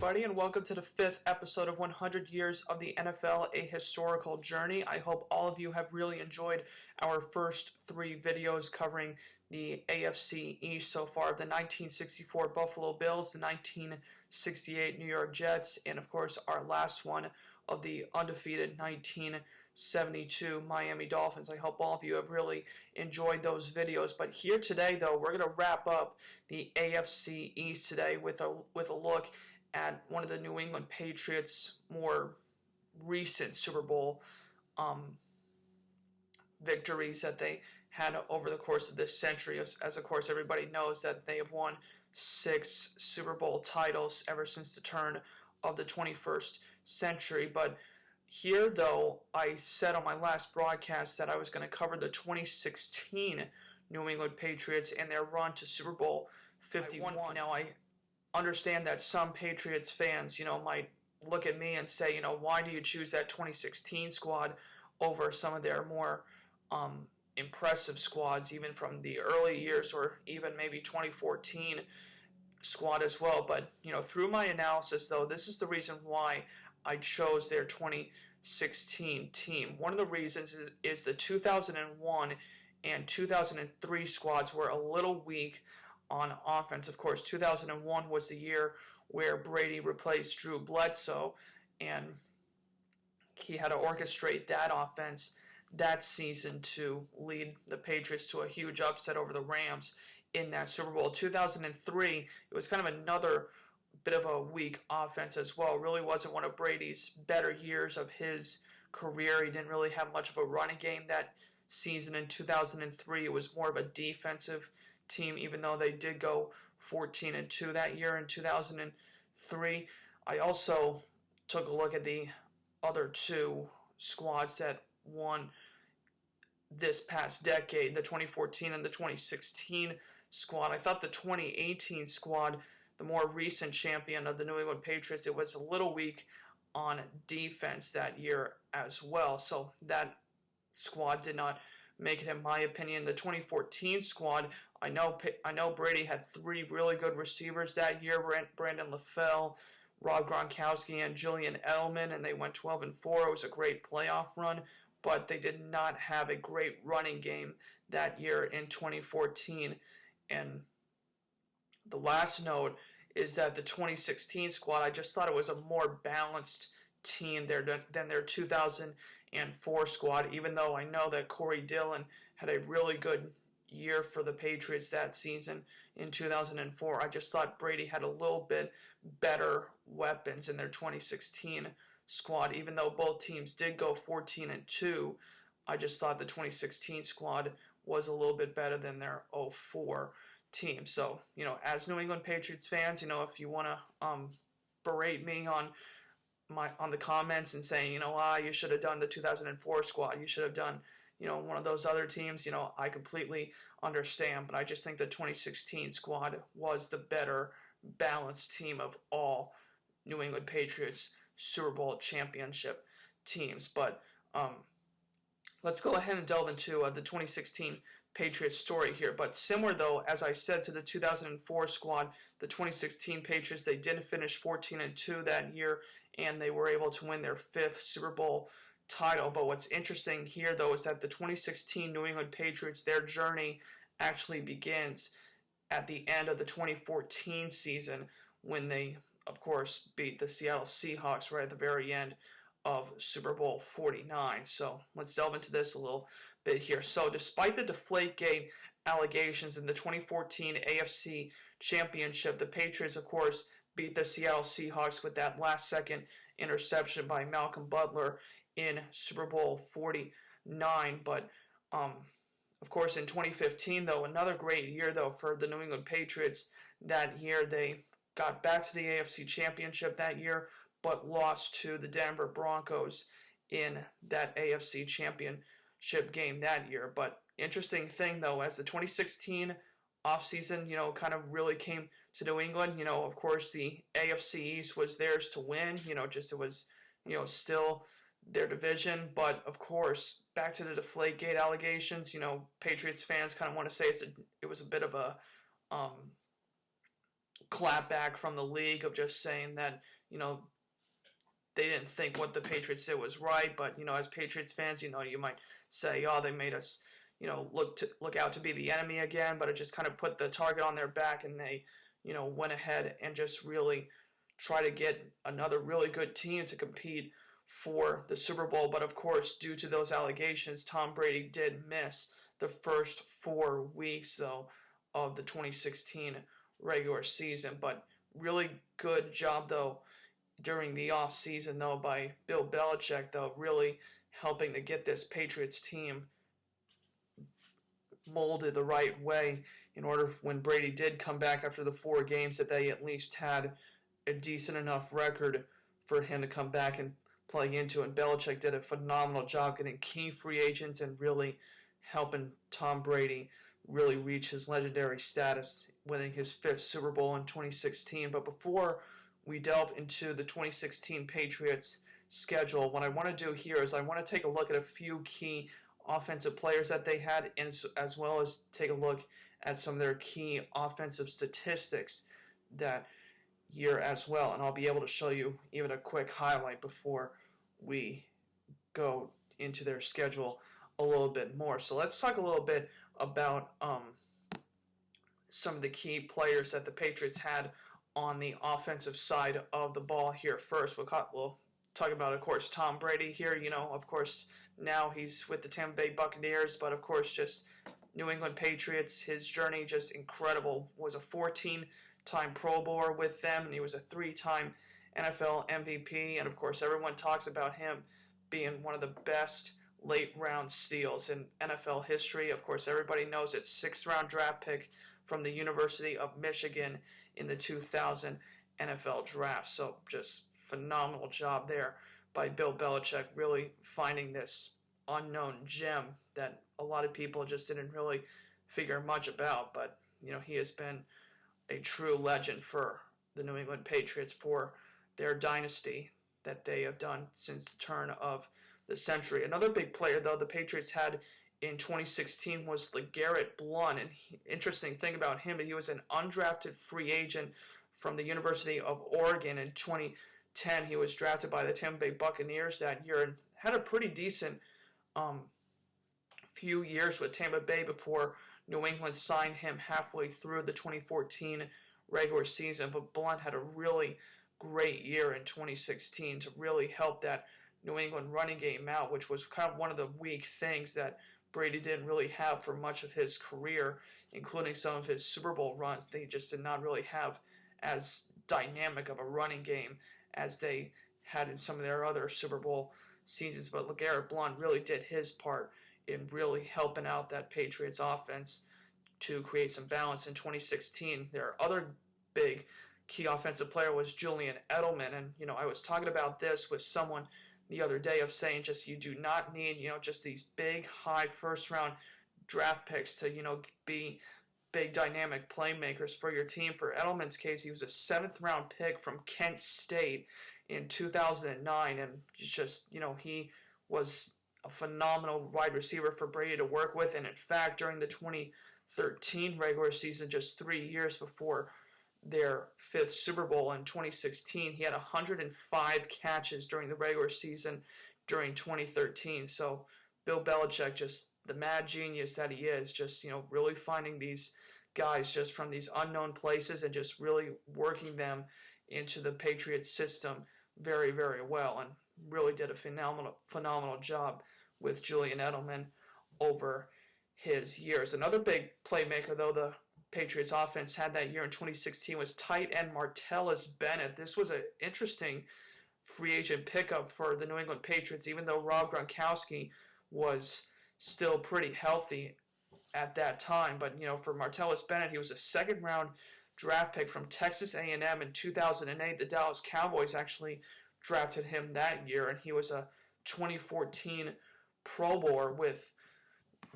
everybody, and welcome to the 5th episode of 100 Years of the NFL, a historical journey. I hope all of you have really enjoyed our first 3 videos covering the AFC East so far, the 1964 Buffalo Bills, the 1968 New York Jets, and of course our last one of the undefeated 1972 Miami Dolphins. I hope all of you have really enjoyed those videos. But here today, though, we're going to wrap up the AFC East today with a look at one of the New England Patriots' more recent Super Bowl victories that they had over the course of this century. As of course everybody knows that they have won 6 Super Bowl titles ever since the turn of the 21st century. But here, though, I said on my last broadcast that I was going to cover the 2016 New England Patriots and their run to Super Bowl 51. Now, I understand that some Patriots fans, might look at me and say, why do you choose that 2016 squad over some of their more impressive squads, even from the early years, or even maybe 2014 squad as well. But through my analysis, though, this is the reason why I chose their 2016 team. One of the reasons is the 2001 and 2003 squads were a little weak on offense. Of course, 2001 was the year where Brady replaced Drew Bledsoe, and he had to orchestrate that offense that season to lead the Patriots to a huge upset over the Rams in that Super Bowl. 2003, it was kind of another bit of a weak offense as well. It really wasn't one of Brady's better years of his career. He didn't really have much of a running game that season in 2003. It was more of a defensive team, even though they did go 14-2 that year in 2003. I also took a look at the other 2 squads that won this past decade, the 2014 and the 2016 squad. I thought the 2018 squad, the more recent champion of the New England Patriots, it was a little weak on defense that year as well. So that squad did not make it, in my opinion. The 2014 squad, I know Brady had 3 really good receivers that year, Brandon LaFell, Rob Gronkowski, and Julian Edelman, and they went 12-4. It was a great playoff run, but they did not have a great running game that year in 2014. And the last note is that the 2016 squad, I just thought it was a more balanced team there than their 2004 squad, even though I know that Corey Dillon had a really good year for the Patriots that season in 2004. I just thought Brady had a little bit better weapons in their 2016 squad. Even though both teams did go 14-2, I just thought the 2016 squad was a little bit better than their 04 team. So, as New England Patriots fans, if you want to berate me on the comments and saying, you should have done the 2004 squad, you should have done one of those other teams, I completely understand. But I just think the 2016 squad was the better balanced team of all New England Patriots Super Bowl championship teams. But let's go ahead and delve into the 2016 Patriots story here. But similar, though, as I said, to the 2004 squad, the 2016 Patriots, they didn't finish 14-2 that year, and they were able to win their 5th Super Bowl title. But what's interesting here, though, is that the 2016 New England Patriots, their journey actually begins at the end of the 2014 season when they, of course, beat the Seattle Seahawks right at the very end of Super Bowl 49. So let's delve into this a little bit here. So despite the Deflategate allegations in the 2014 AFC Championship, the Patriots, of course, beat the Seattle Seahawks with that last-second interception by Malcolm Butler in Super Bowl 49. But, of course, in 2015, though, another great year, though, for the New England Patriots. That year, they got back to the AFC Championship that year, but lost to the Denver Broncos in that AFC Championship game that year. But interesting thing, though, as the 2016 offseason, kind of really came to New England, of course, the AFC East was theirs to win, just it was, still their division. But, of course, back to the Deflategate allegations, Patriots fans kind of want to say it was a bit of a clapback from the league of just saying that, they didn't think what the Patriots did was right. But, as Patriots fans, you might say, oh, they made us, look out to be the enemy again. But it just kind of put the target on their back, and they, went ahead and just really try to get another really good team to compete for the Super Bowl. But of course, due to those allegations, Tom Brady did miss the first 4 weeks, though, of the 2016 regular season. But really good job, though, during the offseason, though, by Bill Belichick, though, really helping to get this Patriots team molded the right way in order when Brady did come back after the 4 games that they at least had a decent enough record for him to come back and play into. And Belichick did a phenomenal job getting key free agents and really helping Tom Brady really reach his legendary status, winning his 5th Super Bowl in 2016. But before we delve into the 2016 Patriots schedule, what I want to do here is I want to take a look at a few key offensive players that they had, as well as take a look at some of their key offensive statistics that year as well. And I'll be able to show you even a quick highlight before we go into their schedule a little bit more. So let's talk a little bit about some of the key players that the Patriots had on the offensive side of the ball here first. We'll talk about, of course, Tom Brady here. Of course, now he's with the Tampa Bay Buccaneers, but of course, just New England Patriots, his journey just incredible. Was a 14-time Pro Bowler with them, and he was a 3-time NFL MVP. And of course, everyone talks about him being one of the best late-round steals in NFL history. Of course, everybody knows it's 6th-round draft pick from the University of Michigan in the 2000 NFL draft. So just phenomenal job there by Bill Belichick, really finding this unknown gem that a lot of people just didn't really figure much about. But, he has been a true legend for the New England Patriots, for their dynasty that they have done since the turn of the century. Another big player, though, the Patriots had in 2016 was LeGarrette Blount. And interesting thing about him, he was an undrafted free agent from the University of Oregon. In 2010, he was drafted by the Tampa Bay Buccaneers that year and had a pretty decent few years with Tampa Bay before New England signed him halfway through the 2014 regular season. But Blount had a really great year in 2016 to really help that New England running game out, which was kind of one of the weak things that Brady didn't really have for much of his career, including some of his Super Bowl runs. They just did not really have as dynamic of a running game as they had in some of their other Super Bowl seasons. But LeGarrette Blount really did his part in really helping out that Patriots offense to create some balance in 2016. Their other big key offensive player was Julian Edelman. And, I was talking about this with someone the other day of saying just you do not need, just these big, high first-round draft picks to, be big dynamic playmakers for your team. For Edelman's case, he was a 7th-round pick from Kent State in 2009, and just, he was a phenomenal wide receiver for Brady to work with. And in fact, during the 2013 regular season, just 3 years before their 5th Super Bowl in 2016, he had 105 catches during the regular season during 2013. So Bill Belichick, just the mad genius that he is, just, really finding these guys just from these unknown places and just really working them into the Patriots system very, very well, and really did a phenomenal job with Julian Edelman over his years. Another big playmaker, though, the Patriots offense had that year in 2016 was tight end Martellus Bennett. This was an interesting free agent pickup for the New England Patriots, even though Rob Gronkowski was still pretty healthy at that time. But, for Martellus Bennett, he was a 2nd-round draft pick from Texas A&M in 2008. The Dallas Cowboys actually drafted him that year, and he was a 2014 Pro Bowler with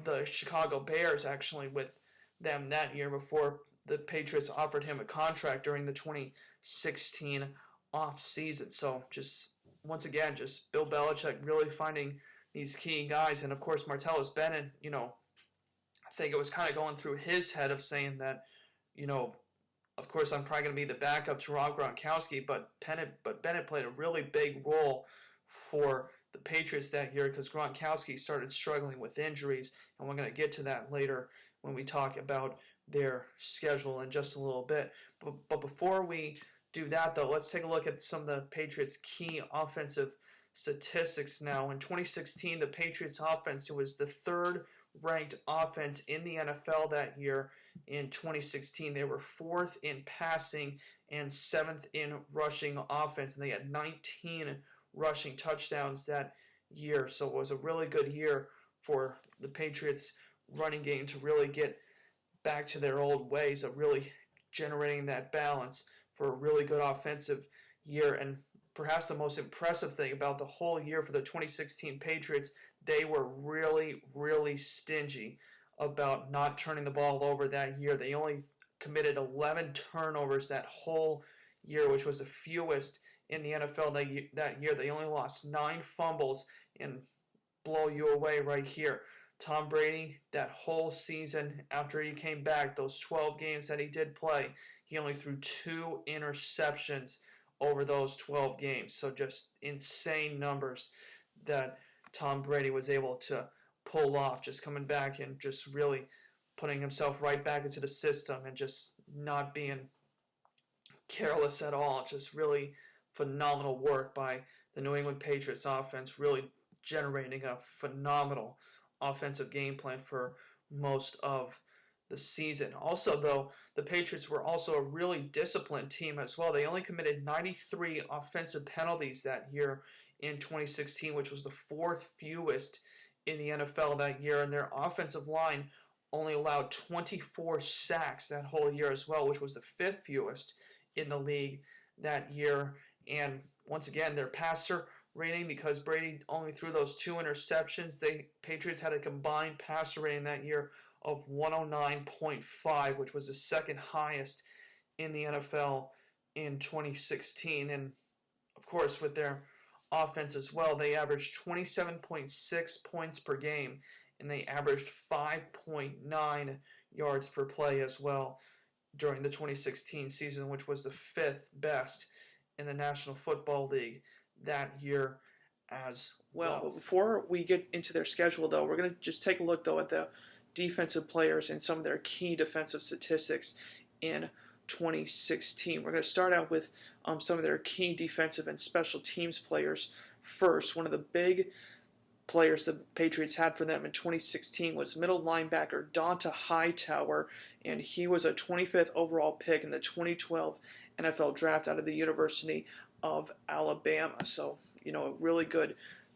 the Chicago Bears, actually, with them that year before the Patriots offered him a contract during the 2016 offseason. So just, once again, just Bill Belichick really finding these key guys. And, of course, Martellus Bennett, I think it was kind of going through his head of saying that, Of course, I'm probably going to be the backup to Rob Gronkowski, but Bennett played a really big role for the Patriots that year because Gronkowski started struggling with injuries, and we're going to get to that later when we talk about their schedule in just a little bit. But before we do that, though, let's take a look at some of the Patriots' key offensive statistics now. In 2016, the Patriots offense was the third ranked offense in the NFL that year. In 2016, they were fourth in passing and seventh in rushing offense, and they had 19 rushing touchdowns that year. So it was a really good year for the Patriots running game to really get back to their old ways of really generating that balance for a really good offensive year. And perhaps the most impressive thing about the whole year for the 2016 Patriots, they were really, really stingy about not turning the ball over that year. They only committed 11 turnovers that whole year, which was the fewest in the NFL that year. They only lost 9 fumbles, and blow you away right here. Tom Brady, that whole season after he came back, those 12 games that he did play, he only threw 2 interceptions over those 12 games. So just insane numbers that Tom Brady was able to pull off, just coming back and just really putting himself right back into the system and just not being careless at all. Just really phenomenal work by the New England Patriots offense, really generating a phenomenal offensive game plan for most of the season. Also, though, the Patriots were also a really disciplined team as well. They only committed 93 offensive penalties that year in 2016, which was the 4th fewest in the NFL that year, and their offensive line only allowed 24 sacks that whole year as well, which was the 5th fewest in the league that year. And once again, their passer rating, because Brady only threw those 2 interceptions, the Patriots had a combined passer rating that year of 109.5, which was the 2nd highest in the NFL in 2016. And of course, with their offense as well, they averaged 27.6 points per game, and they averaged 5.9 yards per play as well during the 2016 season, which was the 5th best in the National Football League that year as well. But before we get into their schedule, though, we're going to just take a look, though, at the defensive players and some of their key defensive statistics in 2016. We're going to start out with some of their key defensive and special teams players first. One of the big players the Patriots had for them in 2016 was middle linebacker Hightower, and he was a 25th overall pick in the 2012 NFL draft out of the University of Alabama. So, a really good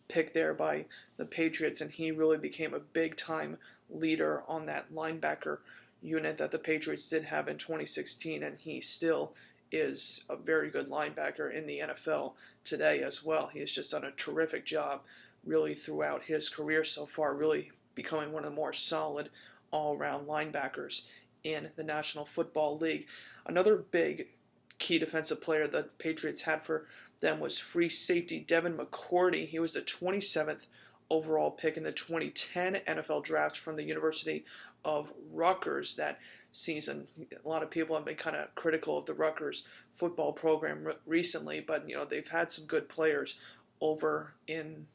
pick there by the Patriots, and he really became a big-time leader on that linebacker unit that the Patriots did have in 2016, and he still is a very good linebacker in the NFL today as well. He has just done a terrific job really throughout his career so far, really becoming one of the more solid all-around linebackers in the National Football League. Another big key defensive player the Patriots had for them was free safety Devin McCourty. He was the 27th overall pick in the 2010 NFL draft from the University of Rutgers that season. A lot of people have been kind of critical of the Rutgers football program recently, but they've had some good players over in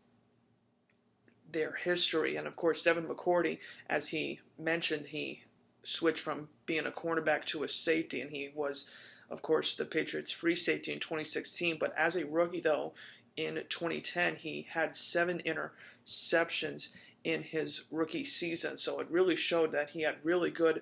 their history. And of course, Devin McCourty, as he mentioned, he switched from being a cornerback to a safety, and he was, of course, the Patriots' free safety in 2016. But as a rookie, though, in 2010, he had 7 interceptions in his rookie season. So it really showed that he had really good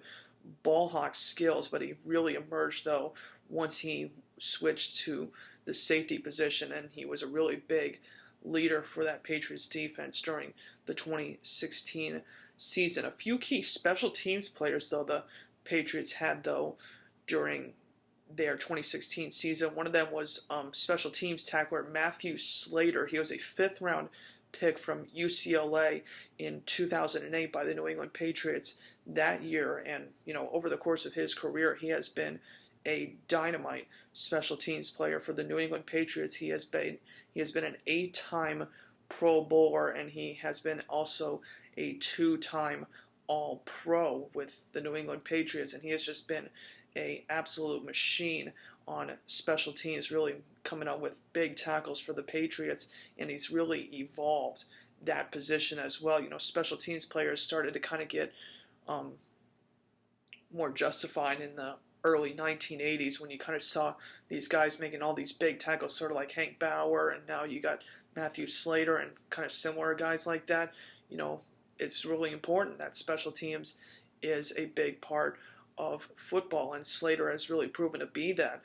ball hawk skills, but he really emerged, though, once he switched to the safety position, and he was a really big leader for that Patriots defense during the 2016 season. A few key special teams players, though, the Patriots had, though, during their 2016 season. One of them was special teams tackler Matthew Slater. He was a 5th-round pick from UCLA in 2008 by the New England Patriots that year. And, over the course of his career, he has been a dynamite special teams player for the New England Patriots. He has been an 8-time Pro Bowler, and he has been also a 2-time All-Pro with the New England Patriots, and he has just been a absolute machine on special teams, really coming up with big tackles for the Patriots, and he's really evolved that position as well. Special teams players started to kind of get more justified in the early 1980s when you kind of saw these guys making all these big tackles, sort of like Hank Bauer, and now you got Matthew Slater and kind of similar guys like that. It's really important that special teams is a big part of football, and Slater has really proven to be that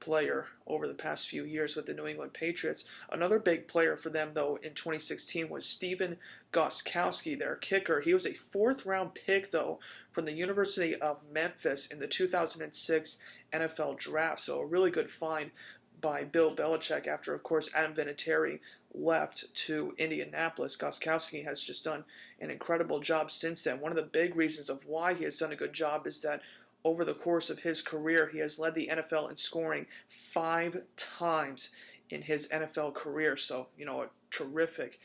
player over the past few years with the New England Patriots. Another big player for them, though, in 2016 was Stephen Gostkowski, their kicker. He was a fourth-round pick, though, from the University of Memphis in the 2006 NFL Draft, so a really good find by Bill Belichick after, of course, Adam Vinatieri left to Indianapolis. Gostkowski has just done an incredible job since then. One of the big reasons of why he has done a good job is that over the course of his career, he has led the NFL in scoring 5 times in his NFL career. So, a terrific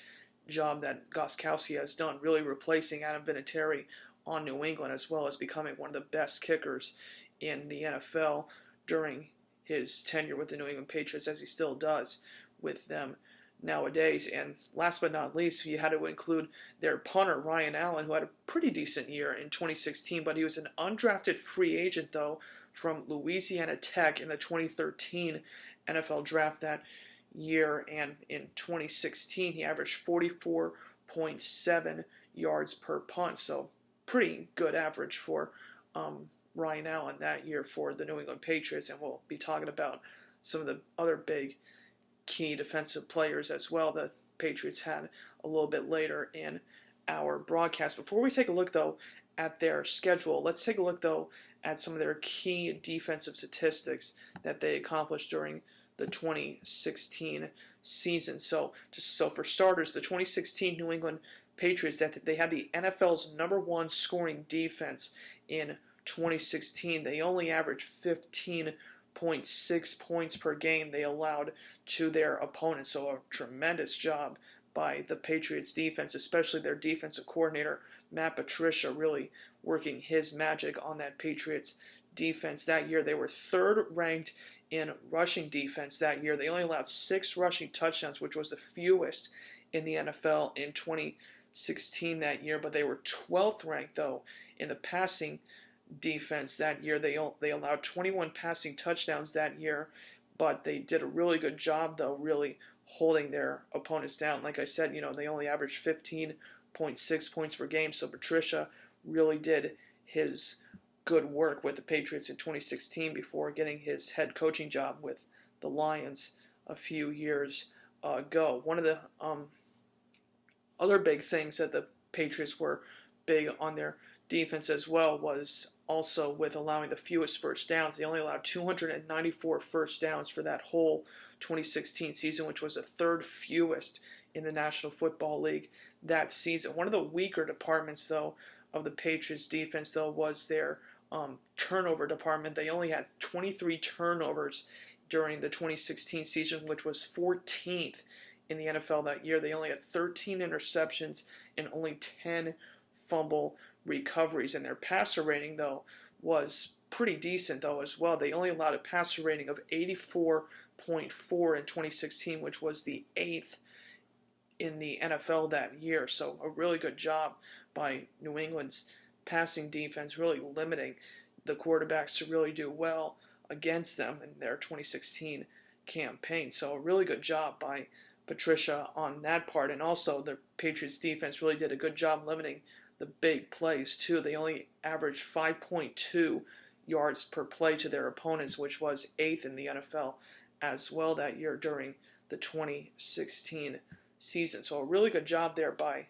job that Gostkowski has done, really replacing Adam Vinatieri on New England, as well as becoming one of the best kickers in the NFL during his tenure with the New England Patriots, as he still does with them nowadays. And last but not least, you had to include their punter, Ryan Allen, who had a pretty decent year in 2016, but he was an undrafted free agent, though, from Louisiana Tech in the 2013 NFL Draft that year. And in 2016, he averaged 44.7 yards per punt, so pretty good average for Ryan Allen that year for the New England Patriots. And we'll be talking about some of the other big key defensive players as well the Patriots had a little bit later in our broadcast. Before we take a look, though, at their schedule, let's take a look, though, at some of their key defensive statistics that they accomplished during the 2016 season. So for starters, the 2016 New England Patriots, that they had the NFL's #1 scoring defense in 2016. They only averaged 15.6 points per game they allowed to their opponents. So a tremendous job by the Patriots defense, especially their defensive coordinator, Matt Patricia, really working his magic on that Patriots defense that year. They were third ranked in rushing defense that year. They only allowed 6 rushing touchdowns, which was the fewest in the NFL in 2016 that year, but they were 12th ranked, though, in the passing defense that year. They allowed 21 passing touchdowns that year, but they did a really good job, though, really holding their opponents down. Like I said, they only averaged 15.6 points per game, so Patricia really did his good work with the Patriots in 2016 before getting his head coaching job with the Lions a few years ago. One of the other big things that the Patriots were big on their defense as well was also with allowing the fewest first downs. They only allowed 294 first downs for that whole 2016 season, which was the 3rd fewest in the National Football League that season. One of the weaker departments, though, of the Patriots defense, though, was their turnover department. They only had 23 turnovers during the 2016 season, which was 14th in the NFL that year. They only had 13 interceptions and only 10 fumble recoveries, and their passer rating, though, was pretty decent, though, as well. They only allowed a passer rating of 84.4 in 2016, which was the 8th in the NFL that year. So a really good job by New England's passing defense, really limiting the quarterbacks to really do well against them in their 2016 campaign. So a really good job by Patricia on that part. And also the Patriots defense really did a good job limiting the big plays too. They only averaged 5.2 yards per play to their opponents, which was 8th in the NFL as well that year during the 2016 season. So a really good job there by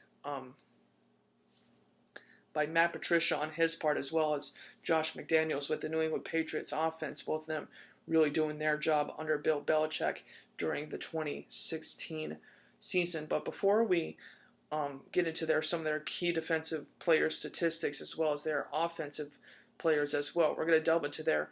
Matt Patricia on his part, as well as Josh McDaniels with the New England Patriots offense, both of them really doing their job under Bill Belichick during the 2016 season. But before we get into some of their key defensive player statistics as well as their offensive players as well, we're going to delve into their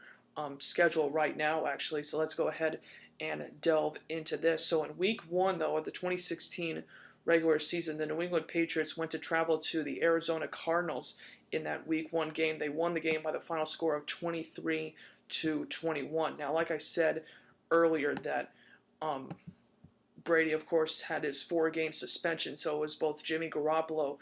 schedule right now, actually. So let's go ahead and delve into this. So in week 1, though, of the 2016 regular season, the New England Patriots went to travel to the Arizona Cardinals in that Week 1 game. They won the game by the final score of 23-21. Now, like I said earlier, that Brady, of course, had his 4-game suspension, so it was both Jimmy Garoppolo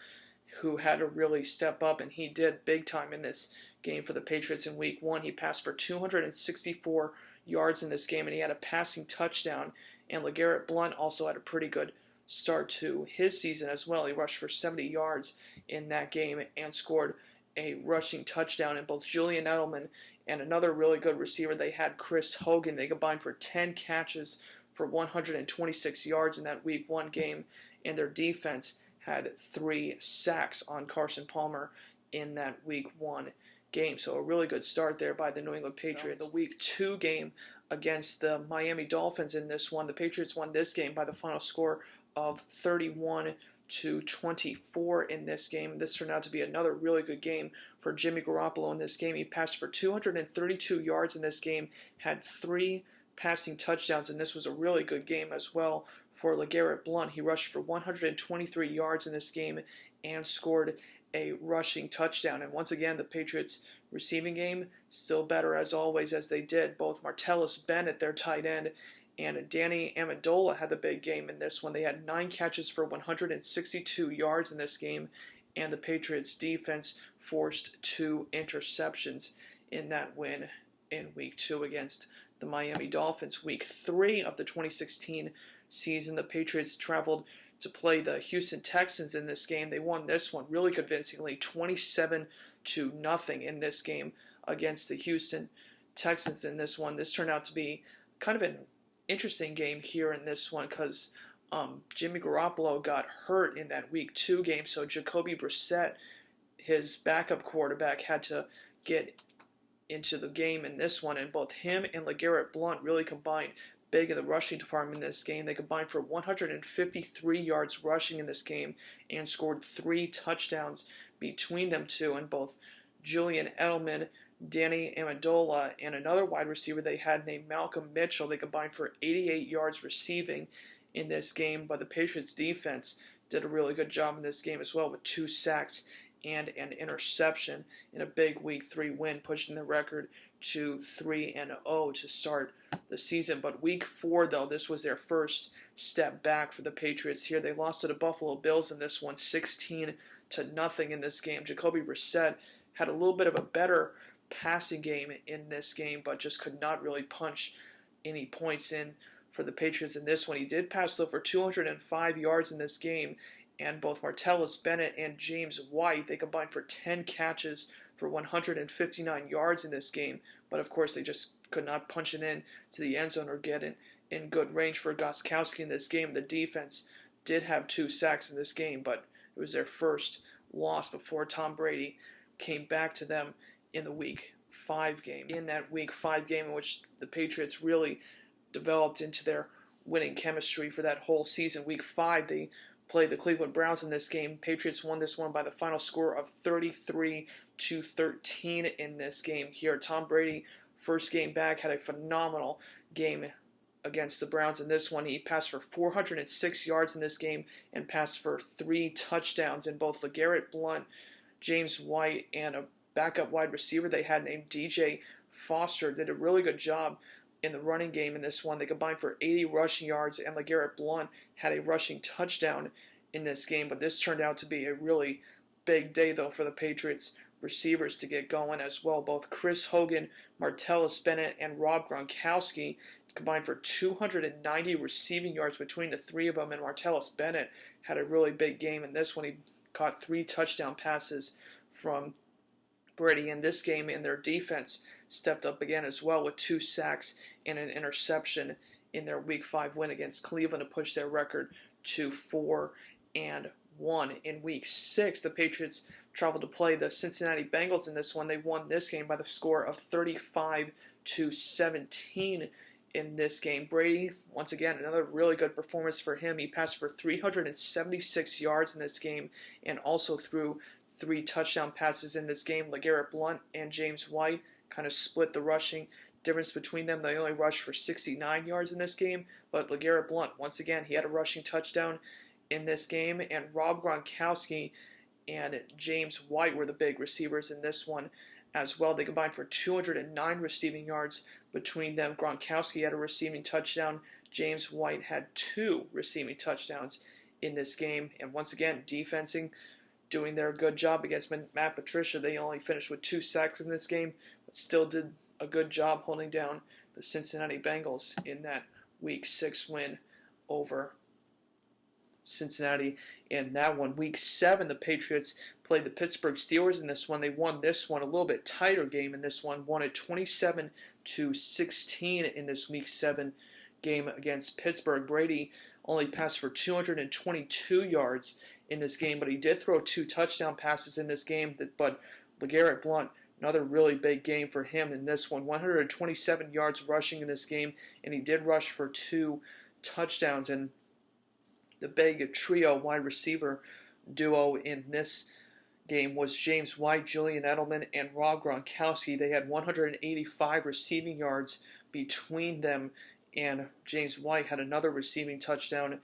who had to really step up, and he did big time in this game for the Patriots in Week 1. He passed for 264 yards in this game, and he had a passing touchdown, and LeGarrette Blount also had a pretty good start to his season as well. He rushed for 70 yards in that game and scored a rushing touchdown. And both Julian Edelman and another really good receiver they had, Chris Hogan, they combined for 10 catches for 126 yards in that Week 1 game, and their defense had 3 sacks on Carson Palmer in that Week 1 game. So a really good start there by the New England Patriots. The Week 2 game against the Miami Dolphins in this one, the Patriots won this game by the final score of 31-24 in this game. This turned out to be another really good game for Jimmy Garoppolo in this game. He passed for 232 yards in this game, had 3 passing touchdowns, and this was a really good game as well for LeGarrette Blount. He rushed for 123 yards in this game and scored a rushing touchdown. And once again, the Patriots receiving game still better as always, as they did. Both Martellus Bennett, their tight end, and Danny Amendola had the big game in this one. They had 9 catches for 162 yards in this game, and the Patriots defense forced 2 interceptions in that win in Week 2 against the Miami Dolphins. Week 3 of the 2016 season, the Patriots traveled to play the Houston Texans in this game. They won this one really convincingly, 27-0 in this game against the Houston Texans in this one. This turned out to be kind of an interesting game here in this one because Jimmy Garoppolo got hurt in that Week 2 game, so Jacoby Brissett, his backup quarterback, had to get into the game in this one, and both him and LeGarrette Blount really combined big in the rushing department in this game. They combined for 153 yards rushing in this game and scored 3 touchdowns between them two, and both Julian Edelman, Danny Amendola, and another wide receiver they had named Malcolm Mitchell, they combined for 88 yards receiving in this game. But the Patriots defense did a really good job in this game as well, with 2 sacks and an interception in a big Week 3 win, pushing the record to 3-0 to start the season. But Week 4, though, this was their first step back for the Patriots here. They lost to the Buffalo Bills in this one, 16-0 in this game. Jacoby Brissett had a little bit of a better passing game in this game, but just could not really punch any points in for the Patriots in this one. He did pass, though, for 205 yards in this game, and both Martellus Bennett and James White, they combined for 10 catches for 159 yards in this game, but of course they just could not punch it in to the end zone or get in good range for Gostkowski in this game. The defense did have 2 sacks in this game, but it was their first loss before Tom Brady came back to them in the Week 5 game. In that Week 5 game, in which the Patriots really developed into their winning chemistry for that whole season, Week 5, they played the Cleveland Browns in this game. Patriots won this one by the final score of 33-13 in this game here. Tom Brady, first game back, had a phenomenal game against the Browns in this one. He passed for 406 yards in this game and passed for 3 touchdowns. In both LeGarrette Blount, James White, and a backup wide receiver they had named DJ Foster did a really good job in the running game in this one. They combined for 80 rushing yards, and LeGarrette Blount had a rushing touchdown in this game. But this turned out to be a really big day, though, for the Patriots receivers to get going as well. Both Chris Hogan, Martellus Bennett, and Rob Gronkowski combined for 290 receiving yards between the 3 of them, and Martellus Bennett had a really big game in this one. He caught 3 touchdown passes from Brady in this game, and their defense stepped up again as well with 2 sacks and an interception in their Week 5 win against Cleveland to push their record to 4-1. In Week 6, the Patriots traveled to play the Cincinnati Bengals in this one. They won this game by the score of 35-17 in this game. Brady, once again, another really good performance for him. He passed for 376 yards in this game and also threw 3 touchdown passes in this game. LeGarrette Blount and James White kind of split the rushing difference between them. They only rushed for 69 yards in this game, but LeGarrette Blount, once again, he had a rushing touchdown in this game, and Rob Gronkowski and James White were the big receivers in this one as well. They combined for 209 receiving yards between them. Gostkowski had a receiving touchdown. James White had 2 receiving touchdowns in this game. And once again, defensing, doing their good job against Matt Patricia. They only finished with 2 sacks in this game, but still did a good job holding down the Cincinnati Bengals in that Week 6 win over Cincinnati. In that one, Week 7, the Patriots played the Pittsburgh Steelers in this one. They won this one, a little bit tighter game in this one, won it 27-16 in this Week 7 game against Pittsburgh. Brady only passed for 222 yards in this game, but he did throw 2 touchdown passes in this game. But LeGarrette Blount, another really big game for him in this one, 127 yards rushing in this game, and he did rush for 2 touchdowns. And the big trio wide receiver duo in this game was James White, Julian Edelman, and Rob Gronkowski. They had 185 receiving yards between them, and James White had another receiving touchdown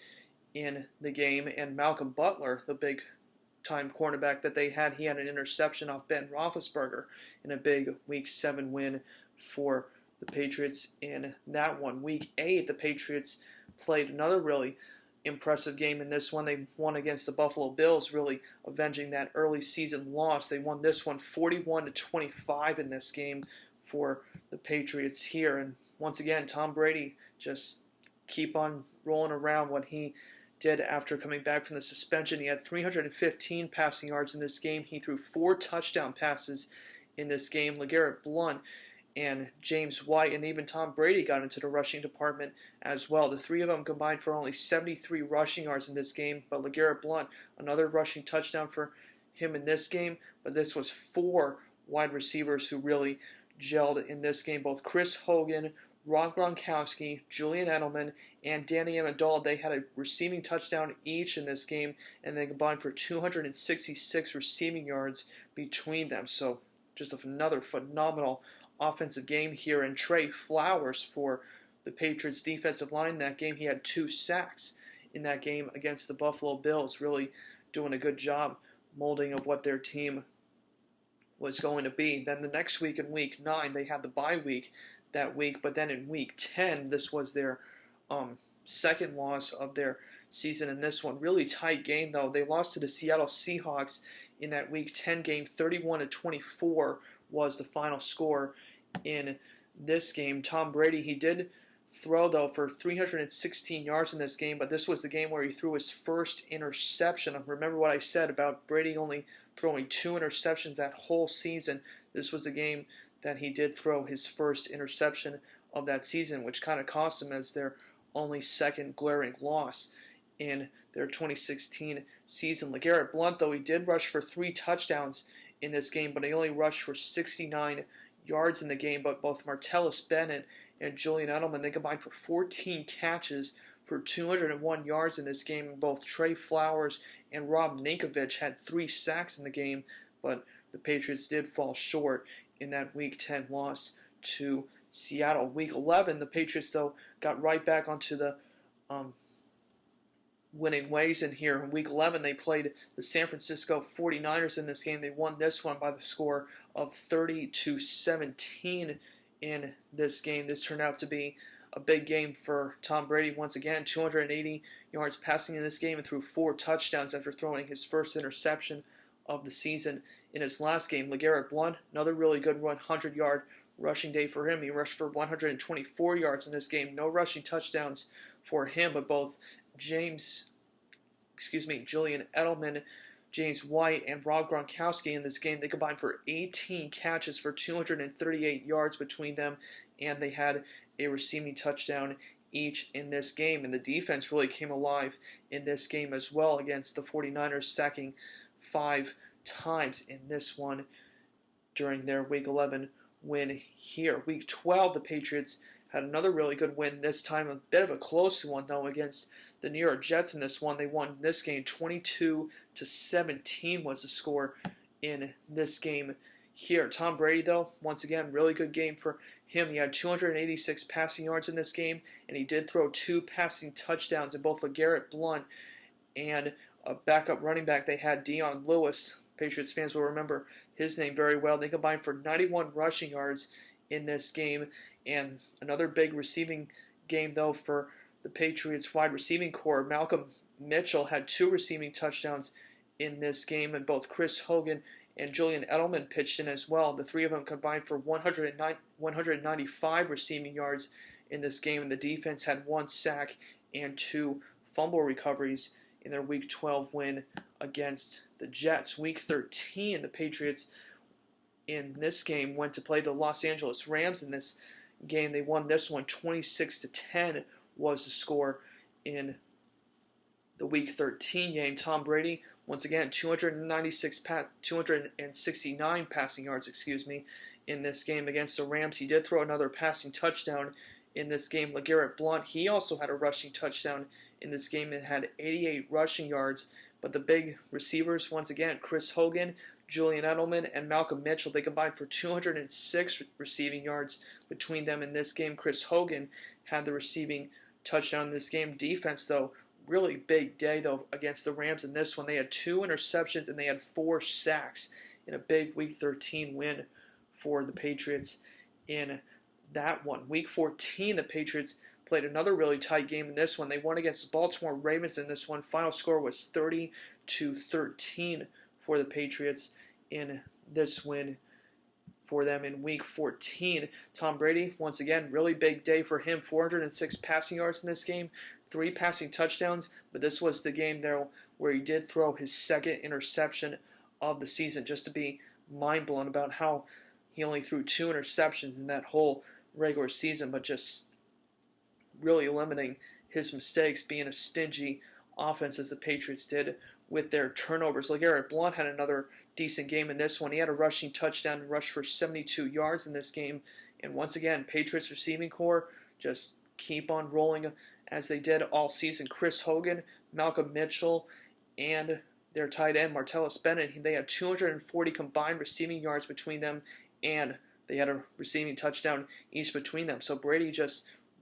in the game. And Malcolm Butler, the big-time cornerback that they had, he had an interception off Ben Roethlisberger in a big Week 7 win for the Patriots in that one. Week 8, the Patriots played another really impressive game in this one. They won against the Buffalo Bills, really avenging that early season loss. They won this one 41-25 in this game for the Patriots here. And once again, Tom Brady just keep on rolling around what he did after coming back from the suspension. He had 315 passing yards in this game. He threw 4 touchdown passes in this game. LeGarrette Blount and James White and even Tom Brady got into the rushing department as well. The 3 of them combined for only 73 rushing yards in this game, but LeGarrette Blount, another rushing touchdown for him in this game. But this was 4 wide receivers who really gelled in this game. Both Chris Hogan, Rob Gronkowski, Julian Edelman, and Danny Amendola, they had a receiving touchdown each in this game, and they combined for 266 receiving yards between them. So just another phenomenal offensive game here. And Trey Flowers for the Patriots defensive line in that game, he had 2 sacks in that game against the Buffalo Bills, really doing a good job molding of what their team was going to be. Then the next week in Week 9, they had the bye week that week, but then in Week 10, this was their second loss of their season in this one. Really tight game, though. They lost to the Seattle Seahawks in that Week 10 game. 31-24 was the final score in this game. Tom Brady, he did throw, though, for 316 yards in this game, but this was the game where he threw his first interception. Remember what I said about Brady only throwing 2 interceptions that whole season. This was the game that he did throw his first interception of that season, which kind of cost him as their only second glaring loss in their 2016 season. LeGarrette Blount, though, he did rush for 3 touchdowns in this game, but he only rushed for 69 yards in the game. But both Martellus Bennett and Julian Edelman, they combined for 14 catches for 201 yards in this game. And both Trey Flowers and Rob Ninkovich had 3 sacks in the game, but the Patriots did fall short in that Week 10 loss to Seattle. Week 11, the Patriots, though, got right back onto the winning ways in here. In Week 11, they played the San Francisco 49ers in this game. They won this one by the score of 30-17 in this game. This turned out to be a big game for Tom Brady once again. 280 yards passing in this game and threw 4 touchdowns after throwing his first interception of the season in his last game. LeGarrette Blount, another really good 100-yard rushing day for him. He rushed for 124 yards in this game. No rushing touchdowns for him, but both Julian Edelman, James White, and Rob Gronkowski in this game, they combined for 18 catches for 238 yards between them, and they had a receiving touchdown each in this game. And the defense really came alive in this game as well against the 49ers, sacking 5 times in this one during their Week 11 win here. Week 12, the Patriots had another really good win, this time a bit of a close one, though, against the New York Jets in this one. They won this game 22-17 was the score in this game here. Tom Brady, though, once again, really good game for him. He had 286 passing yards in this game, and he did throw 2 passing touchdowns. And both LeGarrette Blount and backup running back they had, Dion Lewis. Patriots fans will remember his name very well. They combined for 91 rushing yards in this game, and another big receiving game, though, for the Patriots wide receiving core. Malcolm Mitchell had 2 receiving touchdowns in this game, and both Chris Hogan and Julian Edelman pitched in as well. The three of them combined for 195 receiving yards in this game, and the defense had 1 sack and 2 fumble recoveries in their Week 12 win against the Jets. Week 13, the Patriots in this game went to play the Los Angeles Rams. In this game, they won this one 26-10 was the score in the Week 13 game. Tom Brady, once again, 269 passing yards, in this game against the Rams. He did throw another passing touchdown in this game. LeGarrette Blount, he also had a rushing touchdown in this game and had 88 rushing yards. But the big receivers, once again, Chris Hogan, Julian Edelman, and Malcolm Mitchell, they combined for 206 receiving yards between them in this game. Chris Hogan had the receiving touchdown in this game. Defense, though, really big day, though, against the Rams in this one. They had 2 interceptions and they had 4 sacks in a big Week 13 win for the Patriots in that one. Week 14, the Patriots played another really tight game in this one. They won against the Baltimore Ravens in this one. Final score was 30-13 for the Patriots in this win for them in Week 14. Tom Brady, once again, really big day for him. 406 passing yards in this game, 3 passing touchdowns, but this was the game there where he did throw his second interception of the season. Just to be mind blown about how he only threw 2 interceptions in that whole regular season, but just really limiting his mistakes, being a stingy offense as the Patriots did with their turnovers. LeGarrette Blount had another decent game in this one. He had a rushing touchdown and rushed for 72 yards in this game. And once again, Patriots receiving core just keep on rolling as they did all season. Chris Hogan, Malcolm Mitchell, and their tight end, Martellus Bennett, they had 240 combined receiving yards between them, and they had a receiving touchdown each between them. So Brady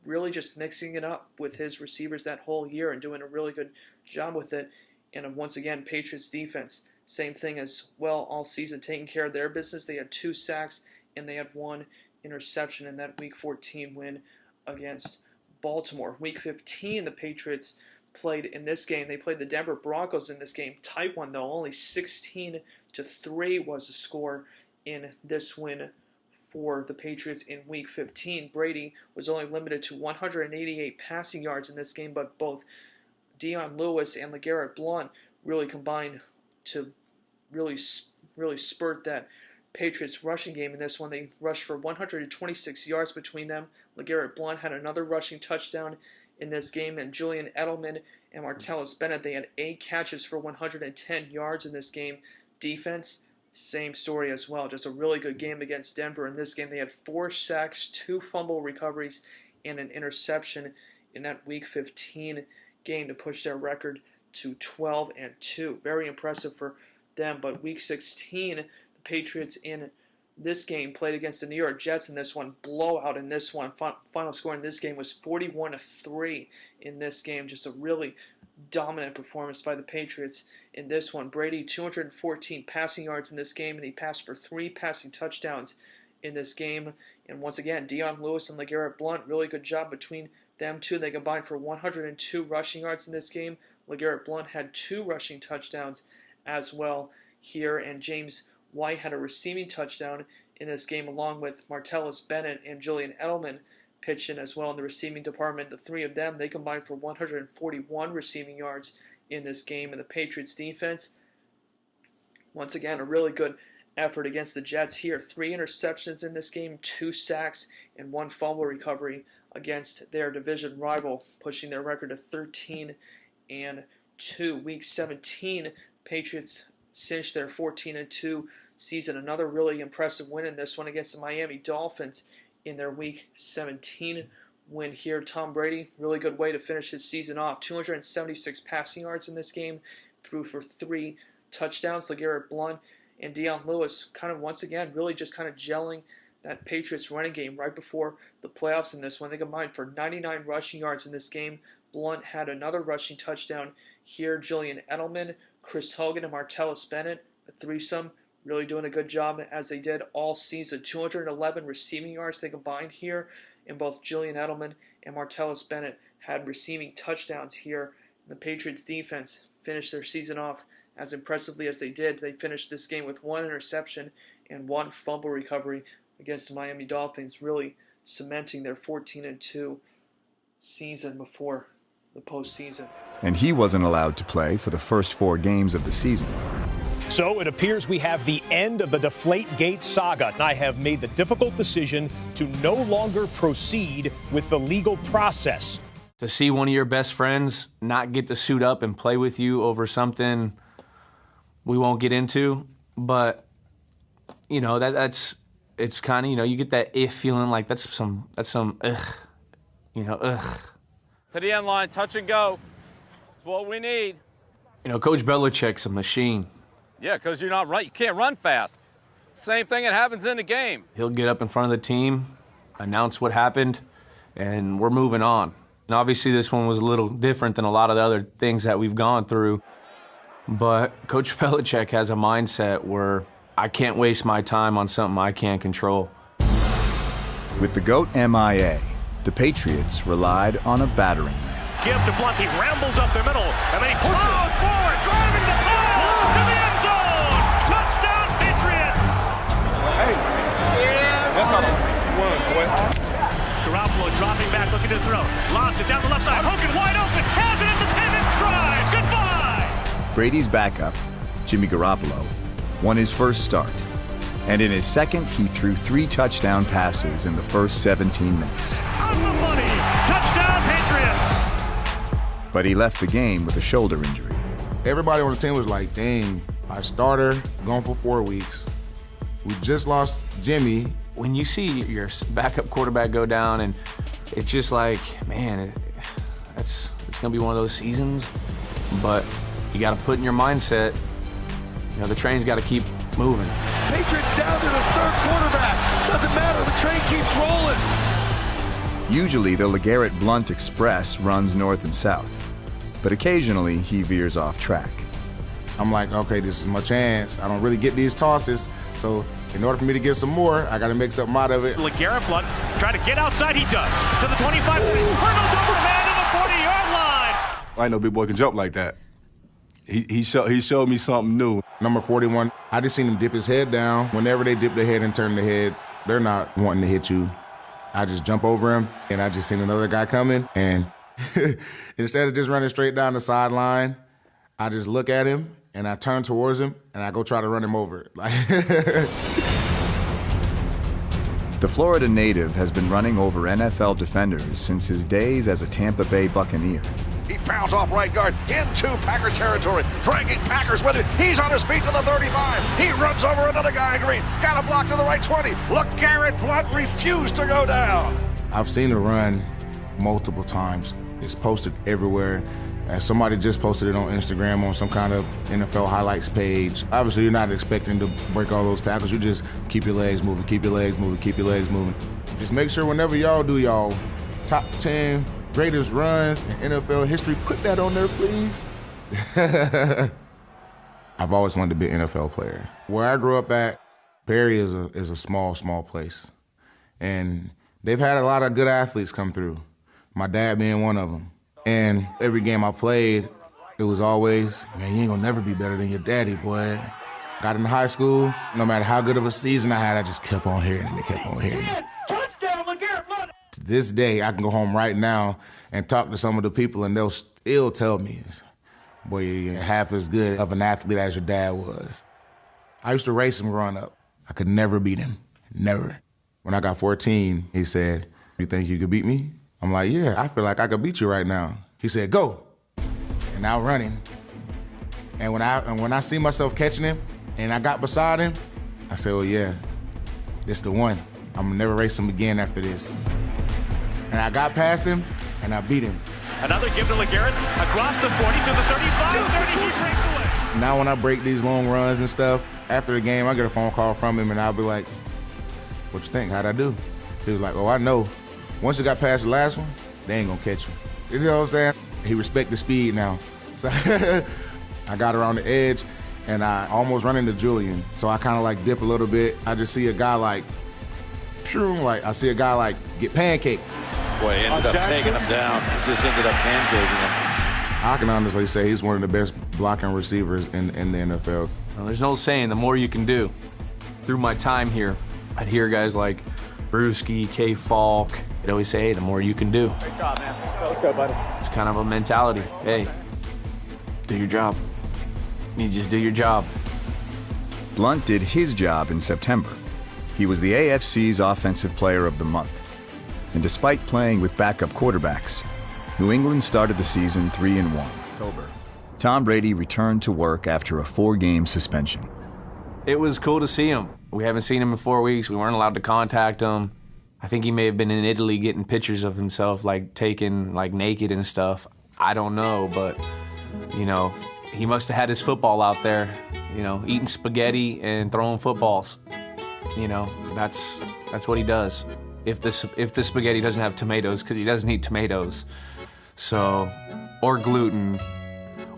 really just mixing it up with his receivers that whole year and doing a really good job with it. And once again, Patriots defense, same thing as well all season, taking care of their business. They had 2 sacks and they had 1 interception in that Week 14 win against Baltimore. Week 15, the Patriots played in this game. They played the Denver Broncos in this game. Tight one, though. Only 16-3 was the score in this win for the Patriots in Week 15. Brady was only limited to 188 passing yards in this game, but both Dion Lewis and LeGarrette Blount really combined to really spurt that Patriots rushing game in this one. They rushed for 126 yards between them. LeGarrette Blount had another rushing touchdown in this game, and Julian Edelman and Martellus Bennett, they had 8 catches for 110 yards in this game. Defense, same story as well. Just a really good game against Denver. In this game, they had 4 sacks, 2 fumble recoveries, and an interception in that Week 15 game to push their record to 12-2. Very impressive for them. But Week 16, the Patriots in this game played against the New York Jets in this one. Blowout in this one. Final score in this game was 41-3 in this game. Just a really dominant performance by the Patriots in this one. Brady, 214 passing yards in this game, and he passed for 3 passing touchdowns in this game. And once again, Dion Lewis and LeGarrette Blount, really good job between them two. They combined for 102 rushing yards in this game. LeGarrette Blount had 2 rushing touchdowns as well here, and James White had a receiving touchdown in this game, along with Martellus Bennett and Julian Edelman pitched in as well in the receiving department. The 3 of them, they combined for 141 receiving yards in this game. And the Patriots defense, once again, a really good effort against the Jets here. 3 interceptions in this game, 2 sacks, and 1 fumble recovery against their division rival, pushing their record to 13-2. Week 17, Patriots cinched their 14-2 season. Another really impressive win in this one against the Miami Dolphins in their Week 17 win here. Tom Brady, really good way to finish his season off. 276 passing yards in this game, threw for 3 touchdowns. LeGarrette Blount and Dion Lewis once again really just gelling that Patriots running game right before the playoffs in this one. They combined for 99 rushing yards in this game. Blount had another rushing touchdown here. Julian Edelman, Chris Hogan, and Martellus Bennett, a threesome, really doing a good job as they did all season. 211 receiving yards they combined here, and both Julian Edelman and Martellus Bennett had receiving touchdowns here. The Patriots defense finished their season off as impressively as they did. They finished this game with 1 interception and 1 fumble recovery against the Miami Dolphins, really cementing their 14-2 season before the postseason. And he wasn't allowed to play for the first 4 games of the season. So it appears we have the end of the Deflategate saga. I have made the difficult decision to no longer proceed with the legal process. To see one of your best friends not get to suit up and play with you over something we won't get into, but you know, it's kind of, you know, you get that feeling like that's some ugh, you know, ugh. To the end line, touch and go. That's what we need. You know, Coach Belichick's a machine. Yeah, because you're not right. You can't run fast. Same thing that happens in the game. He'll get up in front of the team, announce what happened, and we're moving on. And obviously this one was a little different than a lot of the other things that we've gone through. But Coach Belichick has a mindset where I can't waste my time on something I can't control. With the GOAT MIA, the Patriots relied on a battering ram. Give to Blount, he rambles up the middle, and then he pushes forward, driving the ball to the end zone. Touchdown, Patriots! Hey, that's how you won, boy. Garoppolo dropping back, looking to throw. Lobs it down the left side, Hogan wide open, has it in the 10 and stride. Goodbye! Brady's backup, Jimmy Garoppolo, won his first start. And in his second, he threw 3 touchdown passes in the first 17 minutes. On the money! Touchdown, Patriots! But he left the game with a shoulder injury. Everybody on the team was like, dang, our starter gone for 4 weeks. We just lost Jimmy. When you see your backup quarterback go down, and it's just like, man, it's going to be one of those seasons. But you got to put in your mindset, you know, the train's got to keep moving. Patriots down to the 3rd quarterback. Doesn't matter, the train keeps rolling. Usually the LeGarrette Blount Express runs north and south, but occasionally he veers off track. I'm like, okay, this is my chance. I don't really get these tosses, so in order for me to get some more, I got to make something out of it. LeGarrette Blount trying to get outside, he does. To the 25, hurdles over man to the 40-yard line. I know big boy can jump like that. He showed me something new. Number 41, I just seen him dip his head down. Whenever they dip their head and turn their head, they're not wanting to hit you. I just jump over him, and I just seen another guy coming, and instead of just running straight down the sideline, I just look at him, and I turn towards him, and I go try to run him over. The Florida native has been running over NFL defenders since his days as a Tampa Bay Buccaneer. He pounds off right guard into Packer territory, dragging Packers with it. He's on his feet to the 35. He runs over another guy in green. Got a block to the right 20. LeGarrette Blount refused to go down. I've seen it run multiple times. It's posted everywhere. Somebody just posted it on Instagram on some kind of NFL highlights page. Obviously, you're not expecting to break all those tackles. You just keep your legs moving, keep your legs moving, keep your legs moving. Just make sure whenever y'all do y'all top 10 greatest runs in NFL history, put that on there, please. I've always wanted to be an NFL player. Where I grew up at, Perry is a small place. And they've had a lot of good athletes come through, my dad being one of them. And every game I played, it was always, man, you ain't gonna never be better than your daddy, boy. Got into high school, no matter how good of a season I had, I just kept on hearing it and kept on hearing it. To this day, I can go home right now and talk to some of the people, and they'll still tell me, boy, you're half as good of an athlete as your dad was. I used to race him growing up. I could never beat him, never. When I got 14, he said, you think you could beat me? I'm like, yeah, I feel like I could beat you right now. He said, go. And now running. And when I see myself catching him and I got beside him, I said, well, yeah, this the one. I'm gonna never race him again after this. And I got past him and I beat him. Another give to LeGarrette across the 40 to the 35, 30, he breaks away. Now when I break these long runs and stuff, after the game, I get a phone call from him and I'll be like, what you think? How'd I do? He was like, oh, I know. Once you got past the last one, they ain't gonna catch you. You know what I'm saying? He respect the speed now. So I got around the edge, and I almost run into Julian. So I kind of like dip a little bit. I just see a guy like I see a guy like get pancaked. Boy, ended up taking him down. Just ended up pancaking him. I can honestly say he's one of the best blocking receivers in the NFL. Well, there's no saying the more you can do. Through my time here, I'd hear guys like Brewski, K. Falk. They'd always say, hey, the more you can do. Great job, man. Let's go, buddy. It's kind of a mentality. Hey, do your job. You just do your job. Blunt did his job in September. He was the AFC's Offensive Player of the Month. And despite playing with backup quarterbacks, New England started the season 3-1. Tom Brady returned to work after a 4-game suspension. It was cool to see him. We haven't seen him in 4 weeks. We weren't allowed to contact him. I think he may have been in Italy getting pictures of himself, like taken like naked and stuff. I don't know, but you know, he must have had his football out there, you know, eating spaghetti and throwing footballs. You know, that's what he does. If the spaghetti doesn't have tomatoes, because he doesn't eat tomatoes, so, or gluten,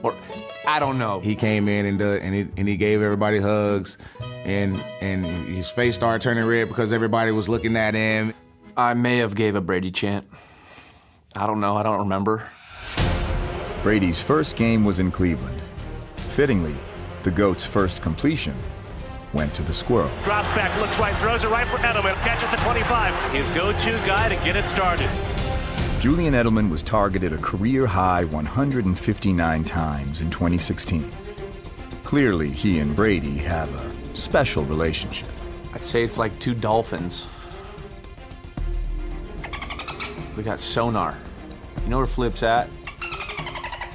or I don't know. He came in and he gave everybody hugs, and his face started turning red because everybody was looking at him. I may have gave a Brady chant. I don't know. I don't remember. Brady's first game was in Cleveland. Fittingly, the GOAT's first completion went to the squirrel. Drops back, looks right, throws it right for Edelman. Catch at the 25. His go-to guy to get it started. Julian Edelman was targeted a career-high 159 times in 2016. Clearly, he and Brady have a special relationship. I'd say it's like two dolphins. We got sonar. You know where Flip's at?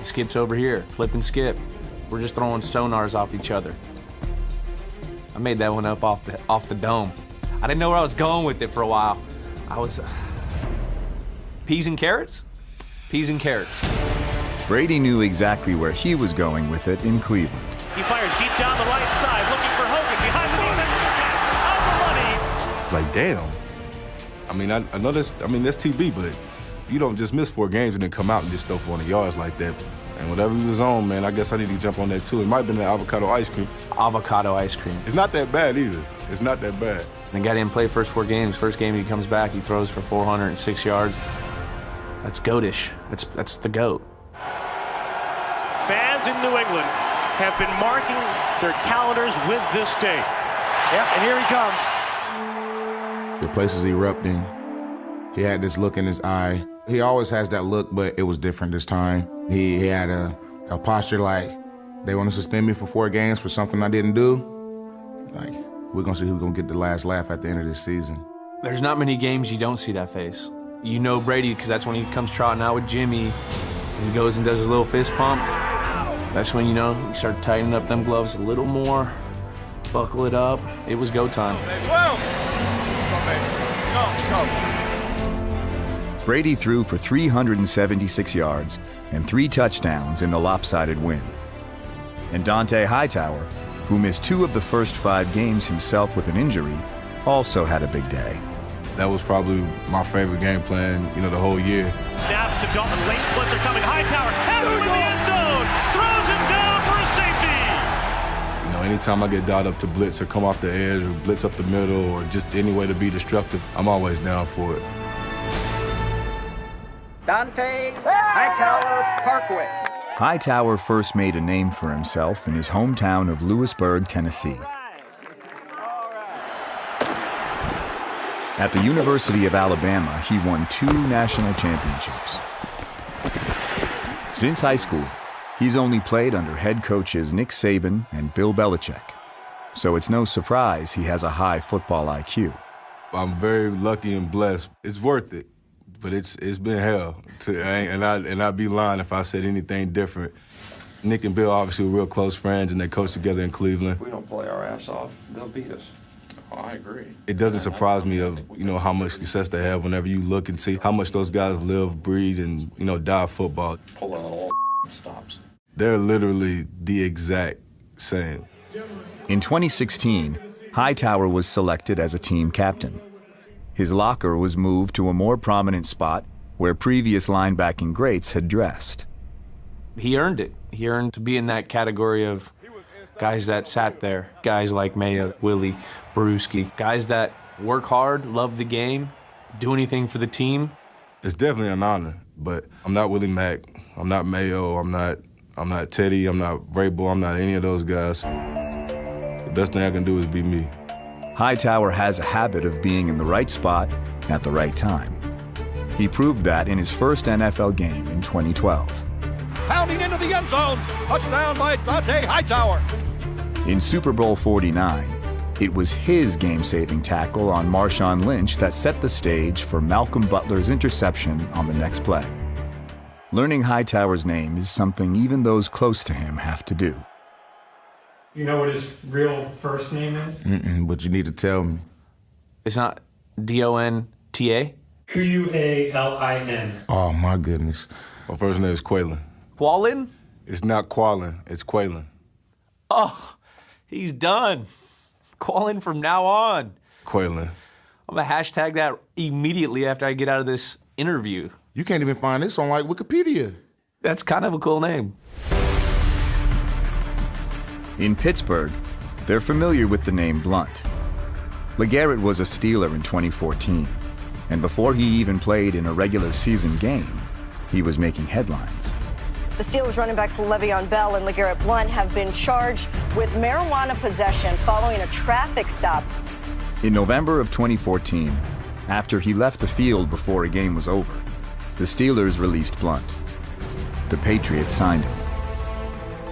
Skip's over here. Flip and Skip. We're just throwing sonars off each other. I made that one up off the dome. I didn't know where I was going with it for a while. I was peas and carrots? Peas and carrots. Brady knew exactly where he was going with it in Cleveland. He fires deep down the right side, looking for Hogan behind the defense. Out the money. Like, damn. I mean, I know that's TB, but you don't just miss 4 games and then come out and just throw 400 yards like that. And whatever he was on, man, I guess I need to jump on that too. It might have been the avocado ice cream. Avocado ice cream. It's not that bad either. It's not that bad. The guy didn't play first 4 games. First game he comes back, he throws for 406 yards. That's goatish. That's the GOAT. Fans in New England have been marking their calendars with this day. Yep, and here he comes. The place is erupting. He had this look in his eye. He always has that look, but it was different this time. He had a posture like, they want to suspend me for 4 games for something I didn't do. Like, we're going to see who's going to get the last laugh at the end of this season. There's not many games you don't see that face. You know Brady, because that's when he comes trotting out with Jimmy, and he goes and does his little fist pump. That's when, you know, you start tightening up them gloves a little more, buckle it up. It was go time. Brady threw for 376 yards and 3 touchdowns in the lopsided win. And Dante Hightower, who missed 2 of the first 5 games himself with an injury, also had a big day. That was probably my favorite game plan, you know, the whole year. Snap to Dalton, late blitzer coming. Hightower has him in the end zone, throws him down for a safety. You know, anytime I get dialed up to blitz or come off the edge or blitz up the middle or just any way to be destructive, I'm always down for it. Dante Hightower Parkway. Hightower first made a name for himself in his hometown of Lewisburg, Tennessee. At the University of Alabama, he won 2 national championships. Since high school, he's only played under head coaches Nick Saban and Bill Belichick. So it's no surprise he has a high football IQ. I'm very lucky and blessed. It's worth it, but it's been hell. And I'd be lying if I said anything different. Nick and Bill obviously were real close friends, and they coached together in Cleveland. If we don't play our ass off, they'll beat us. Oh, I agree. It doesn't surprise me of, you know, how much success they have whenever you look and see how much those guys live, breathe, and, you know, die football. Pull out all stops. They're literally the exact same. In 2016, Hightower was selected as a team captain. His locker was moved to a more prominent spot where previous linebacking greats had dressed. He earned it. He earned to be in that category of guys that sat there, guys like Mayo, Willie, Brewski, guys that work hard, love the game, do anything for the team. It's definitely an honor, but I'm not Willie Mack, I'm not Mayo, I'm not Teddy, I'm not Vrabel, I'm not any of those guys. The best thing I can do is be me. Hightower has a habit of being in the right spot at the right time. He proved that in his first NFL game in 2012. Pounding into the end zone. Touchdown by Hightower. In Super Bowl 49, it was his game-saving tackle on Marshawn Lynch that set the stage for Malcolm Butler's interception on the next play. Learning Hightower's name is something even those close to him have to do. You know what his real first name is? But you need to tell me. It's not D-O-N-T-A? Q-U-A-L-I-N. Oh, my goodness. My first name is Quaylen. Qualin? It's not Qualin, it's Quaylen. Oh, he's done. Qualin from now on. Quaylen. I'm gonna hashtag that immediately after I get out of this interview. You can't even find this on, like, Wikipedia. That's kind of a cool name. In Pittsburgh, they're familiar with the name Blunt. LeGarrette was a Steeler in 2014, and before he even played in a regular season game, he was making headlines. The Steelers running backs Le'Veon Bell and LeGarrette Blount have been charged with marijuana possession following a traffic stop. In November of 2014, after he left the field before a game was over, the Steelers released Blunt. The Patriots signed him.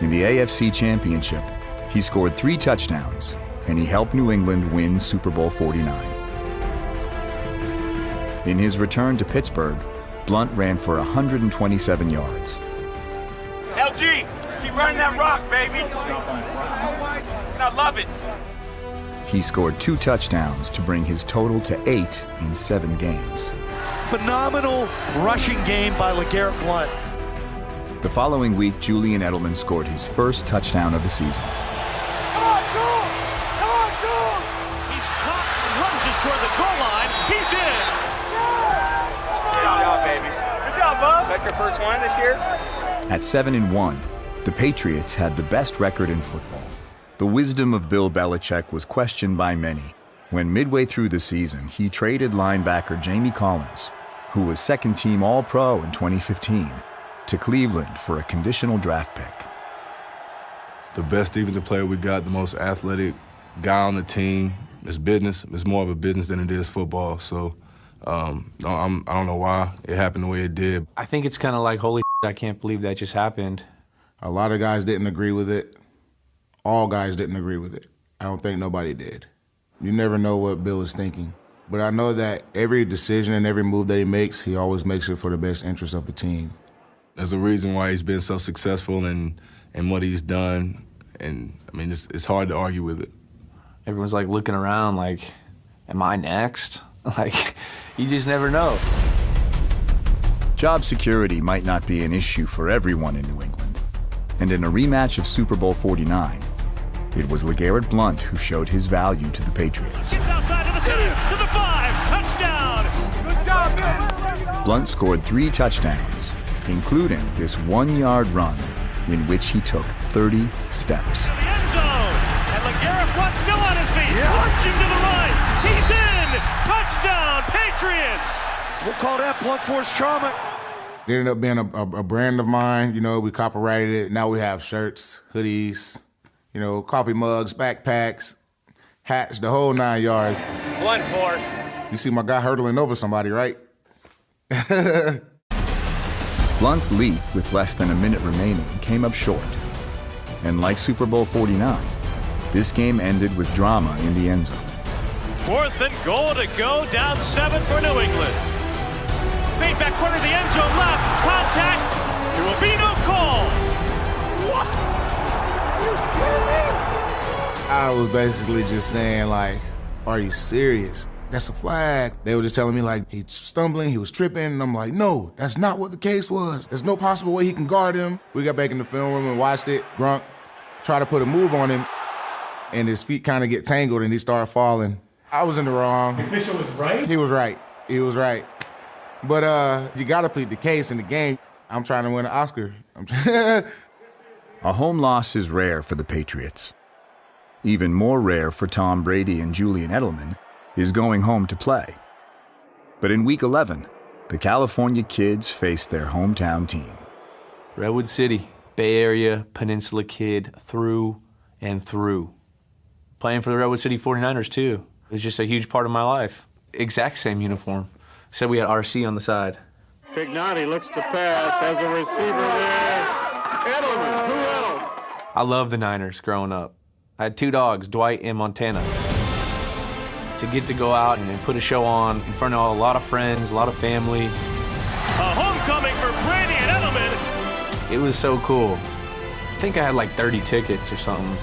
In the AFC Championship, he scored 3 touchdowns, and he helped New England win Super Bowl 49. In his return to Pittsburgh, Blunt ran for 127 yards. LG, keep running that rock, baby. I love it. He scored 2 touchdowns to bring his total to 8 in 7 games. Phenomenal rushing game by LeGarrette Blount. The following week, Julian Edelman scored his first touchdown of the season. Come on, Joel! Come on, Joel! He's caught and lunges toward the goal line. He's in! Good job, baby. Good job, bub. That's your first one this year? At 7-1, the Patriots had the best record in football. The wisdom of Bill Belichick was questioned by many when midway through the season, he traded linebacker Jamie Collins, who was second-team All-Pro in 2015, to Cleveland for a conditional draft pick. The best defensive player we got, the most athletic guy on the team. It's business. It's more of a business than it is football. So I don't know why it happened the way it did. I think it's kind of like, holy shit, I can't believe that just happened. A lot of guys didn't agree with it. All guys didn't agree with it. I don't think nobody did. You never know what Bill is thinking. But I know that every decision and every move that he makes, he always makes it for the best interest of the team. There's a reason why he's been so successful in what he's done. And, I mean, it's hard to argue with it. Everyone's, like, looking around like, am I next? Like, you just never know. Job security might not be an issue for everyone in New England. And in a rematch of Super Bowl 49, it was LeGarrette Blount who showed his value to the Patriots. Gets outside to the 10, to the 5, touchdown! Good job, Bill! Blount scored 3 touchdowns, including this 1-yard run in which he took 30 steps. The end zone, and LeGarrette Blount still on his feet, lunging to the right. He's in! Touchdown, Patriots! We'll call that blunt force trauma. It ended up being a brand of mine. You know, we copyrighted it. Now we have shirts, hoodies, you know, coffee mugs, backpacks, hats, the whole 9 yards. Blunt force. You see my guy hurdling over somebody, right? Blunt's leap, with less than a minute remaining, came up short. And like Super Bowl 49, this game ended with drama in the end zone. 4th and goal to go, down 7 for New England. Made back corner of the end zone, left, contact, there will be no call. What? I was basically just saying, like, are you serious? That's a flag. They were just telling me, like, he's stumbling, he was tripping, and I'm like, no, that's not what the case was. There's no possible way he can guard him. We got back in the film room and watched it. Gronk tried to put a move on him, and his feet kind of get tangled, and he started falling. I was in the wrong. The official was right? He was right. He was right. But you got to plead the case in the game. I'm trying to win an Oscar. A home loss is rare for the Patriots. Even more rare for Tom Brady and Julian Edelman is going home to play. But in Week 11, the California kids faced their hometown team. Redwood City, Bay Area, Peninsula kid, through and through. Playing for the Redwood City 49ers, too. It was just a huge part of my life. Exact same uniform. Except we had RC on the side. Pignotti looks to pass, has a receiver there. Edelman, who else? I loved the Niners growing up. I had 2 dogs, Dwight and Montana. To get to go out and put a show on in front of a lot of friends, a lot of family. A homecoming for Brady and Edelman. It was so cool. I think I had like 30 tickets or something.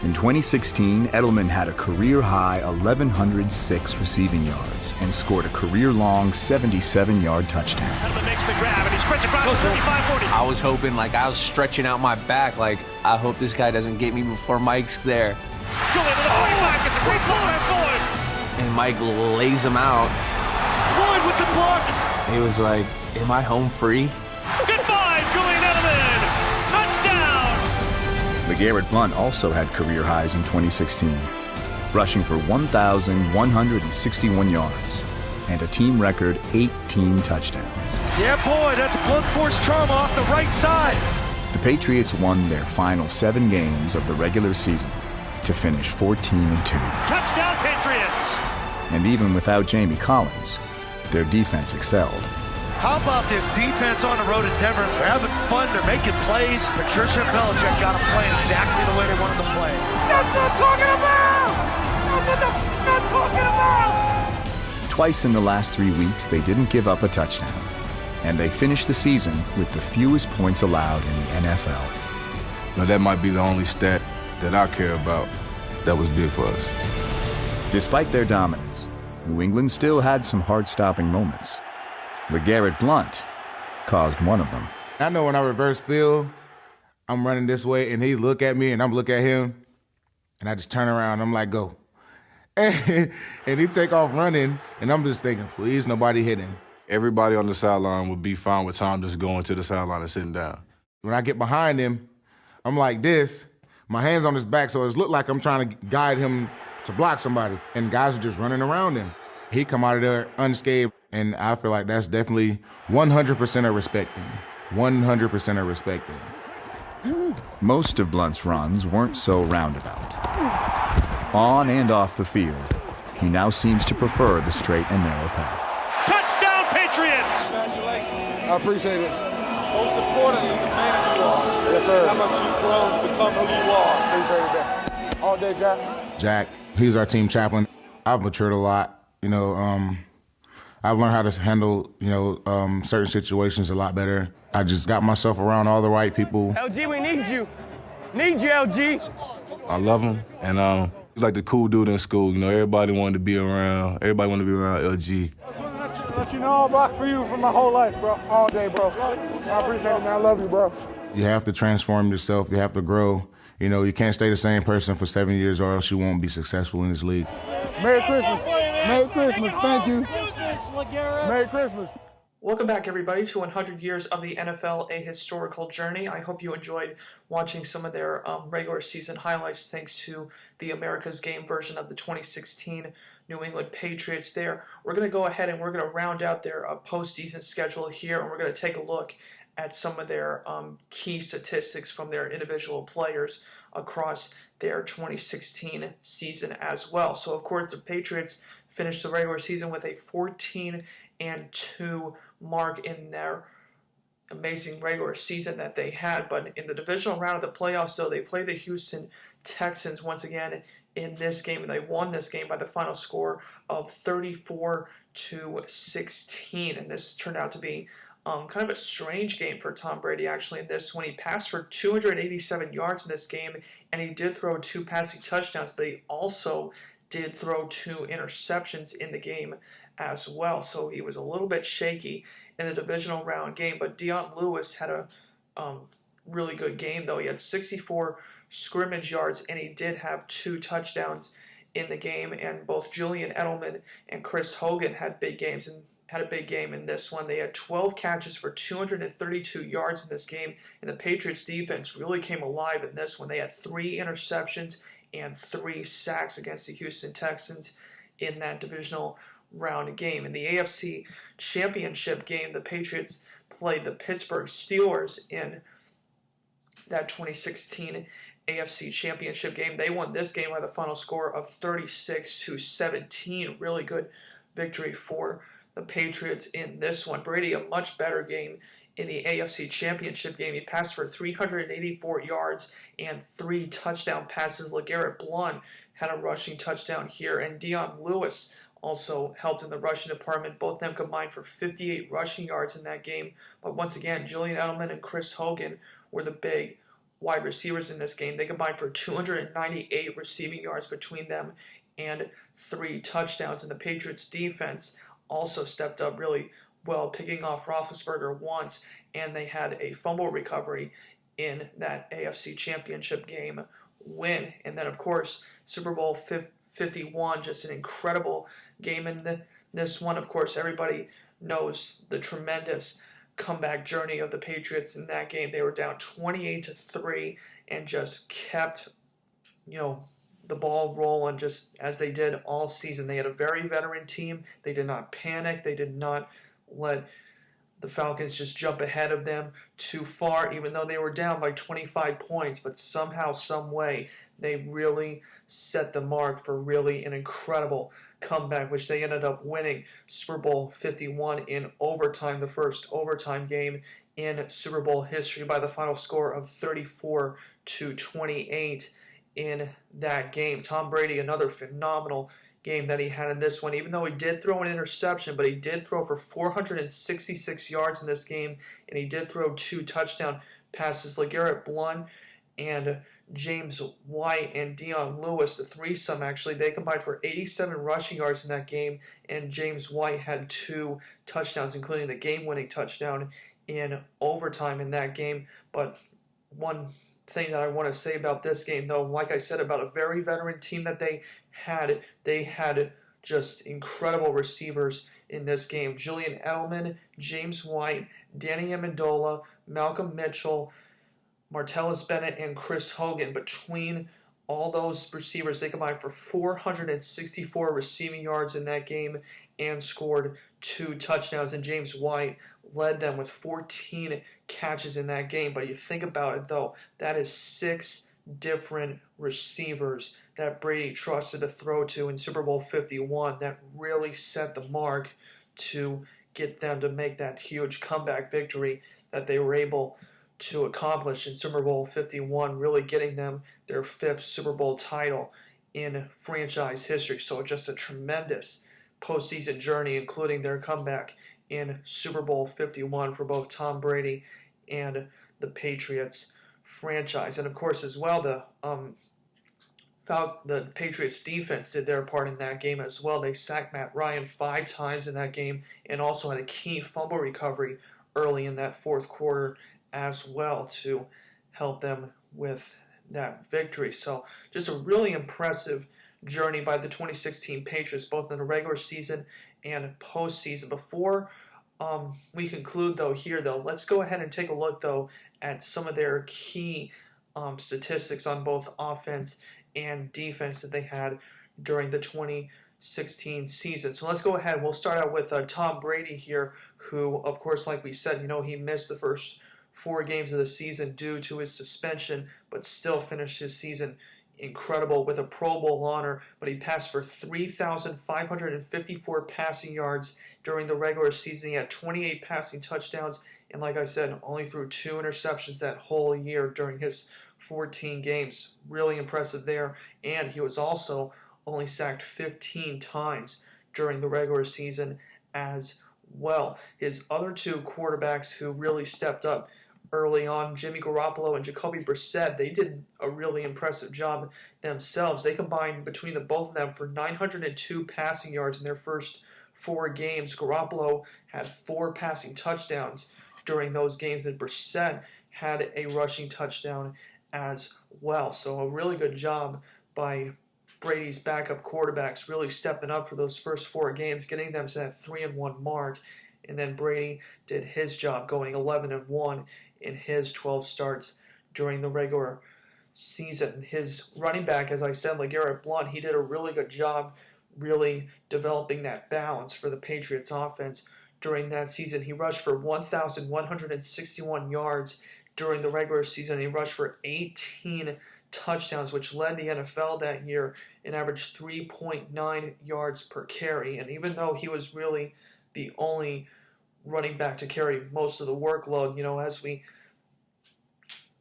In 2016, Edelman had a career-high 1,106 receiving yards and scored a career-long 77-yard touchdown. Edelman makes the grab, and he sprints across the 35-40. I was hoping, I was stretching out my back, I hope this guy doesn't get me before Mike's there. Julian to the 45, gets a quick ball by Floyd. And Mike lays him out. Floyd with the block. He was like, am I home free? Goodbye, Julian Edelman. Touchdown. LeGarrette Blount also had career highs in 2016, rushing for 1,161 yards and a team record 18 touchdowns. Yeah, boy, that's blunt force trauma off the right side. The Patriots won their final 7 games of the regular season to finish 14-2. Touchdown, Patriots. And even without Jamie Collins, their defense excelled. How about this defense on the road in Denver? They're having fun, they're making plays. Patricia and Belichick got them playing exactly the way they wanted to play. That's what I'm talking about! That's what I'm talking about! Twice in the last 3 weeks, they didn't give up a touchdown. And they finished the season with the fewest points allowed in the NFL. Now, that might be the only stat that I care about that was big for us. Despite their dominance, New England still had some heart-stopping moments. LeGarrette Blount caused one of them. I know when I reverse field, I'm running this way, and he look at me, and I'm look at him, and I just turn around, and I'm like, go. And he take off running, and I'm just thinking, please, nobody hit him. Everybody on the sideline would be fine with Tom just going to the sideline and sitting down. When I get behind him, I'm like this, my hand's on his back, so it looked like I'm trying to guide him to block somebody, and guys are just running around him. He come out of there unscathed, and I feel like that's definitely 100% of respecting. 100% of respecting. Most of Blount's runs weren't so roundabout. On and off the field, he now seems to prefer the straight and narrow path. Touchdown, Patriots! Congratulations. I appreciate it. Most importantly, the man you are. Yes, sir. How much you've grown to become who you are. Appreciate it. All day, Jack. Jack, he's our team chaplain. I've matured a lot. I've learned how to handle, certain situations a lot better. I just got myself around all the right people. LG, we need you. Need you, LG. I love him, and he's like the cool dude in school. Everybody wanted to be around. Everybody wanted to be around LG. I just want to let you know I'm rock for you for my whole life, bro. All day, bro. I appreciate it, man. I love you, bro. You have to transform yourself. You have to grow. You can't stay the same person for 7 years or else you won't be successful in this league. Merry Christmas. Merry Christmas. Thank you. Merry Christmas. Welcome back, everybody, to 100 Years of the NFL, a historical journey. I hope you enjoyed watching some of their regular season highlights thanks to the America's Game version of the 2016 New England Patriots there. We're going to go ahead and we're going to round out their postseason schedule here, and we're going to take a look at some of their key statistics from their individual players across their 2016 season as well. So, of course, the Patriots finished the regular season with a 14-2 mark in their amazing regular season that they had. But in the divisional round of the playoffs, though, they played the Houston Texans once again in this game, and they won this game by the final score of 34-16. And this turned out to be kind of a strange game for Tom Brady, actually, in this one. He passed for 287 yards in this game, and he did throw 2 passing touchdowns, but he also did throw 2 interceptions in the game as well. So he was a little bit shaky in the divisional round game, but Dion Lewis had a really good game, though. He had 64 scrimmage yards, and he did have 2 touchdowns in the game, and both Julian Edelman and Chris Hogan had big games and had a big game in this one. They had 12 catches for 232 yards in this game, and the Patriots defense really came alive in this one. They had 3 interceptions and 3 sacks against the Houston Texans in that divisional round game. In the AFC Championship game, the Patriots played the Pittsburgh Steelers in that 2016 AFC Championship game. They won this game by the final score of 36-17. Really good victory for the Patriots in this one. Brady, a much better game in the AFC Championship game. He passed for 384 yards and 3 touchdown passes. LeGarrette Blount had a rushing touchdown here, and Dion Lewis also helped in the rushing department. Both of them combined for 58 rushing yards in that game. But once again, Julian Edelman and Chris Hogan were the big wide receivers in this game. They combined for 298 receiving yards between them and 3 touchdowns. And the Patriots defense also stepped up really well, picking off Roethlisberger once, and they had a fumble recovery in that AFC Championship game win. And then, of course, Super Bowl 51, just an incredible game in this one. Of course, everybody knows the tremendous comeback journey of the Patriots in that game. They were down 28-3 and just kept, the ball rolling just as they did all season. They had a very veteran team. They did not panic. They did not let the Falcons just jump ahead of them too far, even though they were down by 25 points. But somehow, some way, they really set the mark for really an incredible comeback, which they ended up winning Super Bowl 51 in overtime, the first overtime game in Super Bowl history, by the final score of 34-28 in that game. Tom Brady, another phenomenal game that he had in this one, even though he did throw an interception, but he did throw for 466 yards in this game, and he did throw 2 touchdown passes. LeGarrette Blount and James White and Dion Lewis, the threesome actually, they combined for 87 rushing yards in that game, and James White had 2 touchdowns, including the game-winning touchdown in overtime in that game. But one thing that I want to say about this game, though, like I said, about a very veteran team that they had just incredible receivers in this game. Julian Edelman, James White, Danny Amendola, Malcolm Mitchell, Martellus Bennett, and Chris Hogan. Between all those receivers, they combined for 464 receiving yards in that game and scored 2 touchdowns. And James White led them with 14 catches in that game. But you think about it, though, that is 6 different receivers that Brady trusted to throw to in Super Bowl 51 that really set the mark to get them to make that huge comeback victory that they were able to accomplish in Super Bowl 51, really getting them their 5th Super Bowl title in franchise history. So just a tremendous postseason journey, including their comeback in Super Bowl 51 for both Tom Brady and the Patriots franchise. And of course, as well, the Patriots defense did their part in that game as well. They sacked Matt Ryan 5 times in that game and also had a key fumble recovery early in that 4th quarter as well to help them with that victory. So just a really impressive journey by the 2016 Patriots, both in the regular season and postseason. Before we conclude, let's go ahead and take a look, at some of their key statistics on both offense and defense that they had during the 2016 season. So let's go ahead. We'll start out with Tom Brady here, who, of course, like we said, he missed the first 4 games of the season due to his suspension, but still finished his season incredible with a Pro Bowl honor. But he passed for 3,554 passing yards during the regular season. He had 28 passing touchdowns, and like I said, only threw 2 interceptions that whole year during his 14 games. Really impressive there. And he was also only sacked 15 times during the regular season as well. His other 2 quarterbacks who really stepped up early on, Jimmy Garoppolo and Jacoby Brissett, they did a really impressive job themselves. They combined between the both of them for 902 passing yards in their first 4 games. Garoppolo had 4 passing touchdowns during those games, and Brissett had a rushing touchdown as well. So a really good job by Brady's backup quarterbacks really stepping up for those first 4 games, getting them to that 3-1 mark. And then Brady did his job, going 11-1 in his 12 starts during the regular season. His running back, as I said, LeGarrette Blount, he did a really good job really developing that balance for the Patriots offense during that season. He rushed for 1,161 yards during the regular season. He rushed for 18 touchdowns, which led the NFL that year and averaged 3.9 yards per carry. And even though he was really the only running back to carry most of the workload, as we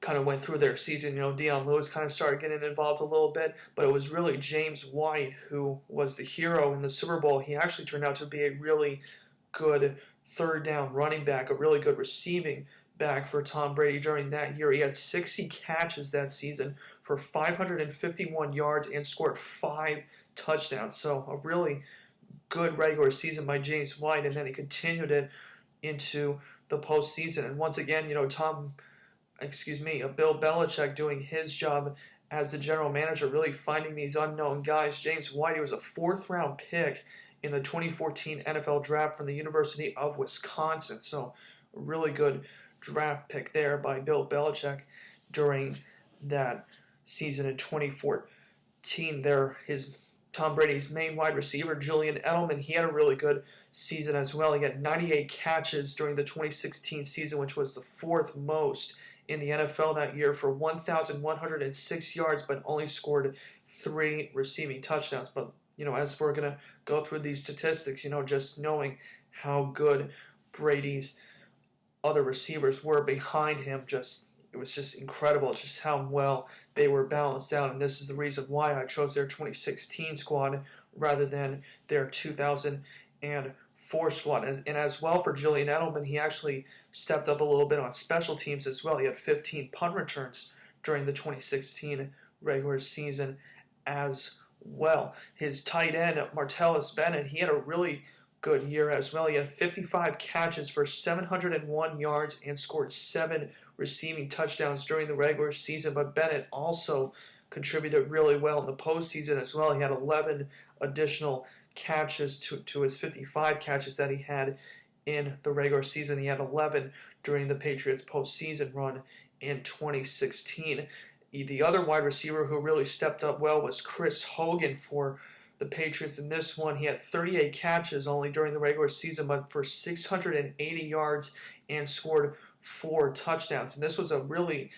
kind of went through their season, Deion Lewis kind of started getting involved a little bit, but it was really James White who was the hero in the Super Bowl. He actually turned out to be a really good third down running back, a really good receiving back for Tom Brady during that year. He had 60 catches that season for 551 yards and scored 5 touchdowns. So a really good regular season by James White, and then he continued it into the postseason. And once again, Bill Belichick doing his job as the general manager, really finding these unknown guys. James White, he was a 4th-round pick in the 2014 NFL draft from the University of Wisconsin. So a really good draft pick there by Bill Belichick during that season in 2014. Tom Brady's main wide receiver, Julian Edelman, he had a really good season as well. He had 98 catches during the 2016 season, which was the 4th most in the NFL that year, for 1,106 yards, but only scored 3 receiving touchdowns. But, as we're going to go through these statistics, just knowing how good Brady's other receivers were behind him, it was just incredible just how well they were balanced out. And this is the reason why I chose their 2016 squad rather than their 2004 squad. And as well for Julian Edelman, he actually stepped up a little bit on special teams as well. He had 15 punt returns during the 2016 regular season as well. His tight end, Martellus Bennett, he had a really good year as well. He had 55 catches for 701 yards and scored 7 receiving touchdowns during the regular season. But Bennett also contributed really well in the postseason as well. He had 11 additional catches to his 55 catches that he had in the regular season. He had 11 during the Patriots postseason run in 2016. The other wide receiver who really stepped up well was Chris Hogan for the Patriots. In this one, he had 38 catches only during the regular season, but for 680 yards and scored 4 touchdowns. And this was a really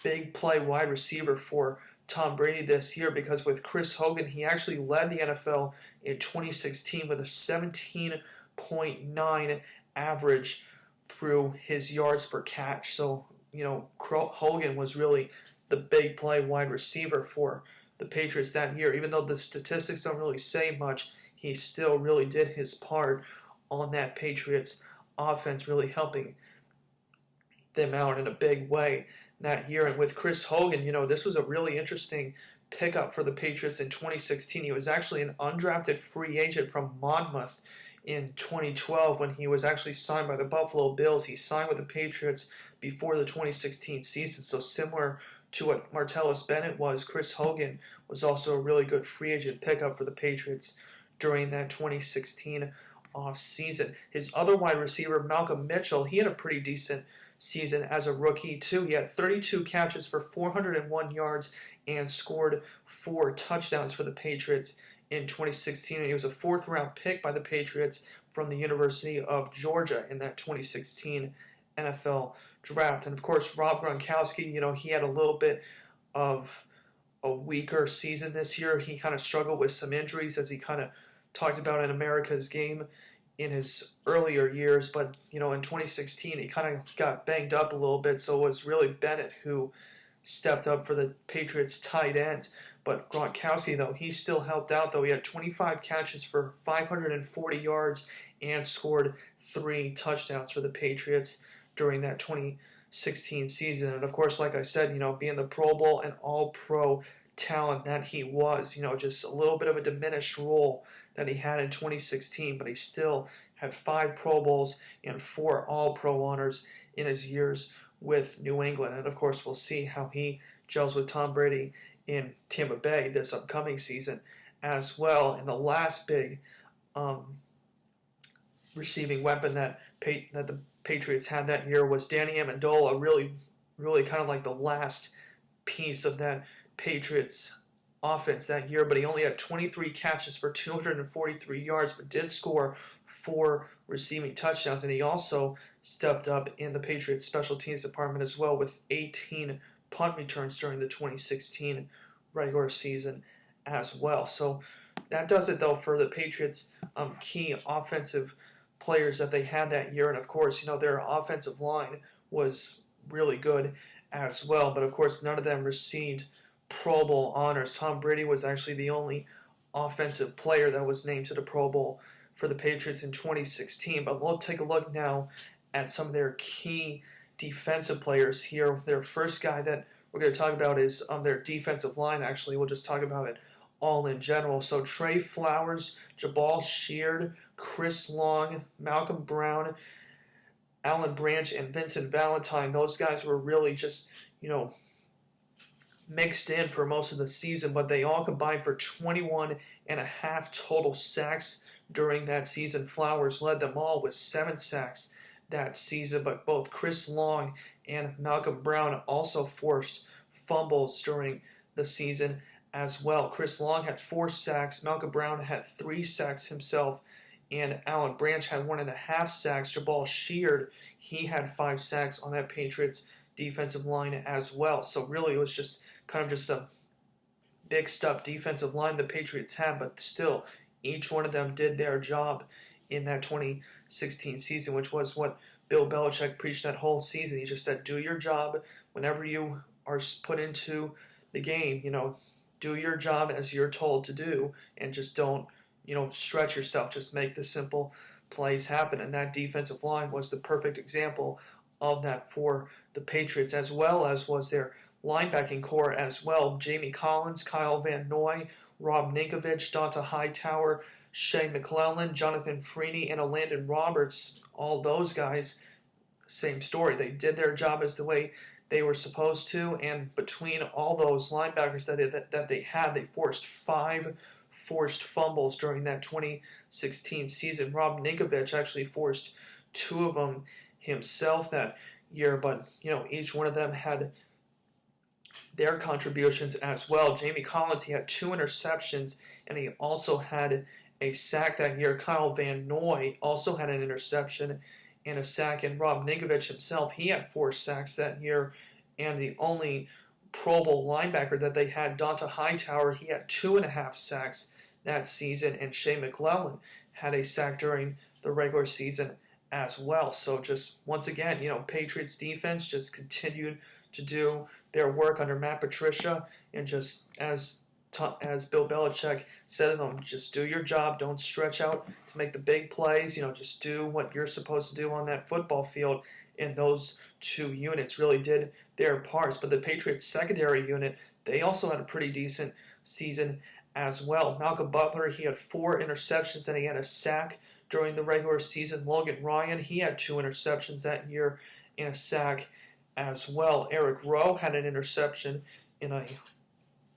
big play wide receiver for Tom Brady this year, because with Chris Hogan, he actually led the NFL in 2016 with a 17.9 average through his yards per catch. So, Hogan was really the big play wide receiver for the Patriots that year. Even though the statistics don't really say much, he still really did his part on that Patriots offense, really helping them out in a big way that year. And with Chris Hogan, this was a really interesting pickup for the Patriots in 2016. He was actually an undrafted free agent from Monmouth in 2012 when he was actually signed by the Buffalo Bills. He signed with the Patriots before the 2016 season, so similar to what Martellus Bennett was, Chris Hogan was also a really good free agent pickup for the Patriots during that 2016 offseason. His other wide receiver, Malcolm Mitchell, he had a pretty decent season as a rookie too. He had 32 catches for 401 yards and scored 4 touchdowns for the Patriots in 2016. And he was a 4th-round pick by the Patriots from the University of Georgia in that 2016 NFL draft. And of course, Rob Gronkowski, he had a little bit of a weaker season this year. He kind of struggled with some injuries, as he kind of talked about in America's Game in his earlier years. But, in 2016, he kind of got banged up a little bit. So it was really Bennett who stepped up for the Patriots tight ends. But Gostkowski, though, he still helped out, though. He had 25 catches for 540 yards and scored 3 touchdowns for the Patriots during that 2016 season. And of course, like I said, being the Pro Bowl and All-Pro talent that he was, just a little bit of a diminished role that he had in 2016, but he still had 5 Pro Bowls and 4 All-Pro honors in his years with New England. And of course, we'll see how he gels with Tom Brady in Tampa Bay this upcoming season as well. And the last big receiving weapon that the Patriots had that year was Danny Amendola, really kind of like the last piece of that Patriots offense that year, but he only had 23 catches for 243 yards, but did score 4 receiving touchdowns, and he also stepped up in the Patriots special teams department as well with 18 punt returns during the 2016 regular season as well. So that does it though for the Patriots key offensive players that they had that year, and of course, their offensive line was really good as well, but of course none of them received Pro Bowl honors. Tom Brady was actually the only offensive player that was named to the Pro Bowl for the Patriots in 2016. But we'll take a look now at some of their key defensive players here. Their first guy that we're going to talk about is their defensive line. Actually, we'll just talk about it all in general. So Trey Flowers, Jabal Sheard, Chris Long, Malcolm Brown, Alan Branch, and Vincent Valentine. Those guys were really just, mixed in for most of the season, but they all combined for 21 and a half total sacks during that season. Flowers led them all with 7 sacks that season, but both Chris Long and Malcolm Brown also forced fumbles during the season as well. Chris Long had 4 sacks, Malcolm Brown had 3 sacks himself, and Alan Branch had 1.5 sacks. Jabal Sheard, he had 5 sacks on that Patriots defensive line as well. So really it was just kind of just a big stuff defensive line the Patriots had, but still each one of them did their job in that 2016 season, which was what Bill Belichick preached that whole season. He just said, do your job whenever you are put into the game, do your job as you're told to do, and just don't, stretch yourself. Just make the simple plays happen. And that defensive line was the perfect example of that for the Patriots, as well as was their linebacking core as well. Jamie Collins, Kyle Van Noy, Rob Ninkovich, Donta Hightower, Shea McClellan, Jonathan Freeney, and Landon Roberts. All those guys, same story. They did their job as the way they were supposed to, and between all those linebackers that they had, they forced 5 forced fumbles during that 2016 season. Rob Ninkovich actually forced 2 of them himself that year, but each one of them had their contributions as well. Jamie Collins, he had 2 interceptions, and he also had a sack that year. Kyle Van Noy also had an interception and a sack, and Rob Ninkovich himself, he had 4 sacks that year, and the only Pro Bowl linebacker that they had, Donta Hightower, he had 2.5 sacks that season, and Shea McClellan had a sack during the regular season as well. So just once again, Patriots defense just continued to do their work under Matt Patricia, and just as Bill Belichick said to them, just do your job, don't stretch out to make the big plays, just do what you're supposed to do on that football field, and those 2 units really did their parts. But the Patriots secondary unit, they also had a pretty decent season as well. Malcolm Butler, he had 4 interceptions and he had a sack during the regular season. Logan Ryan, he had 2 interceptions that year and a sack as well. Eric Rowe had an interception in a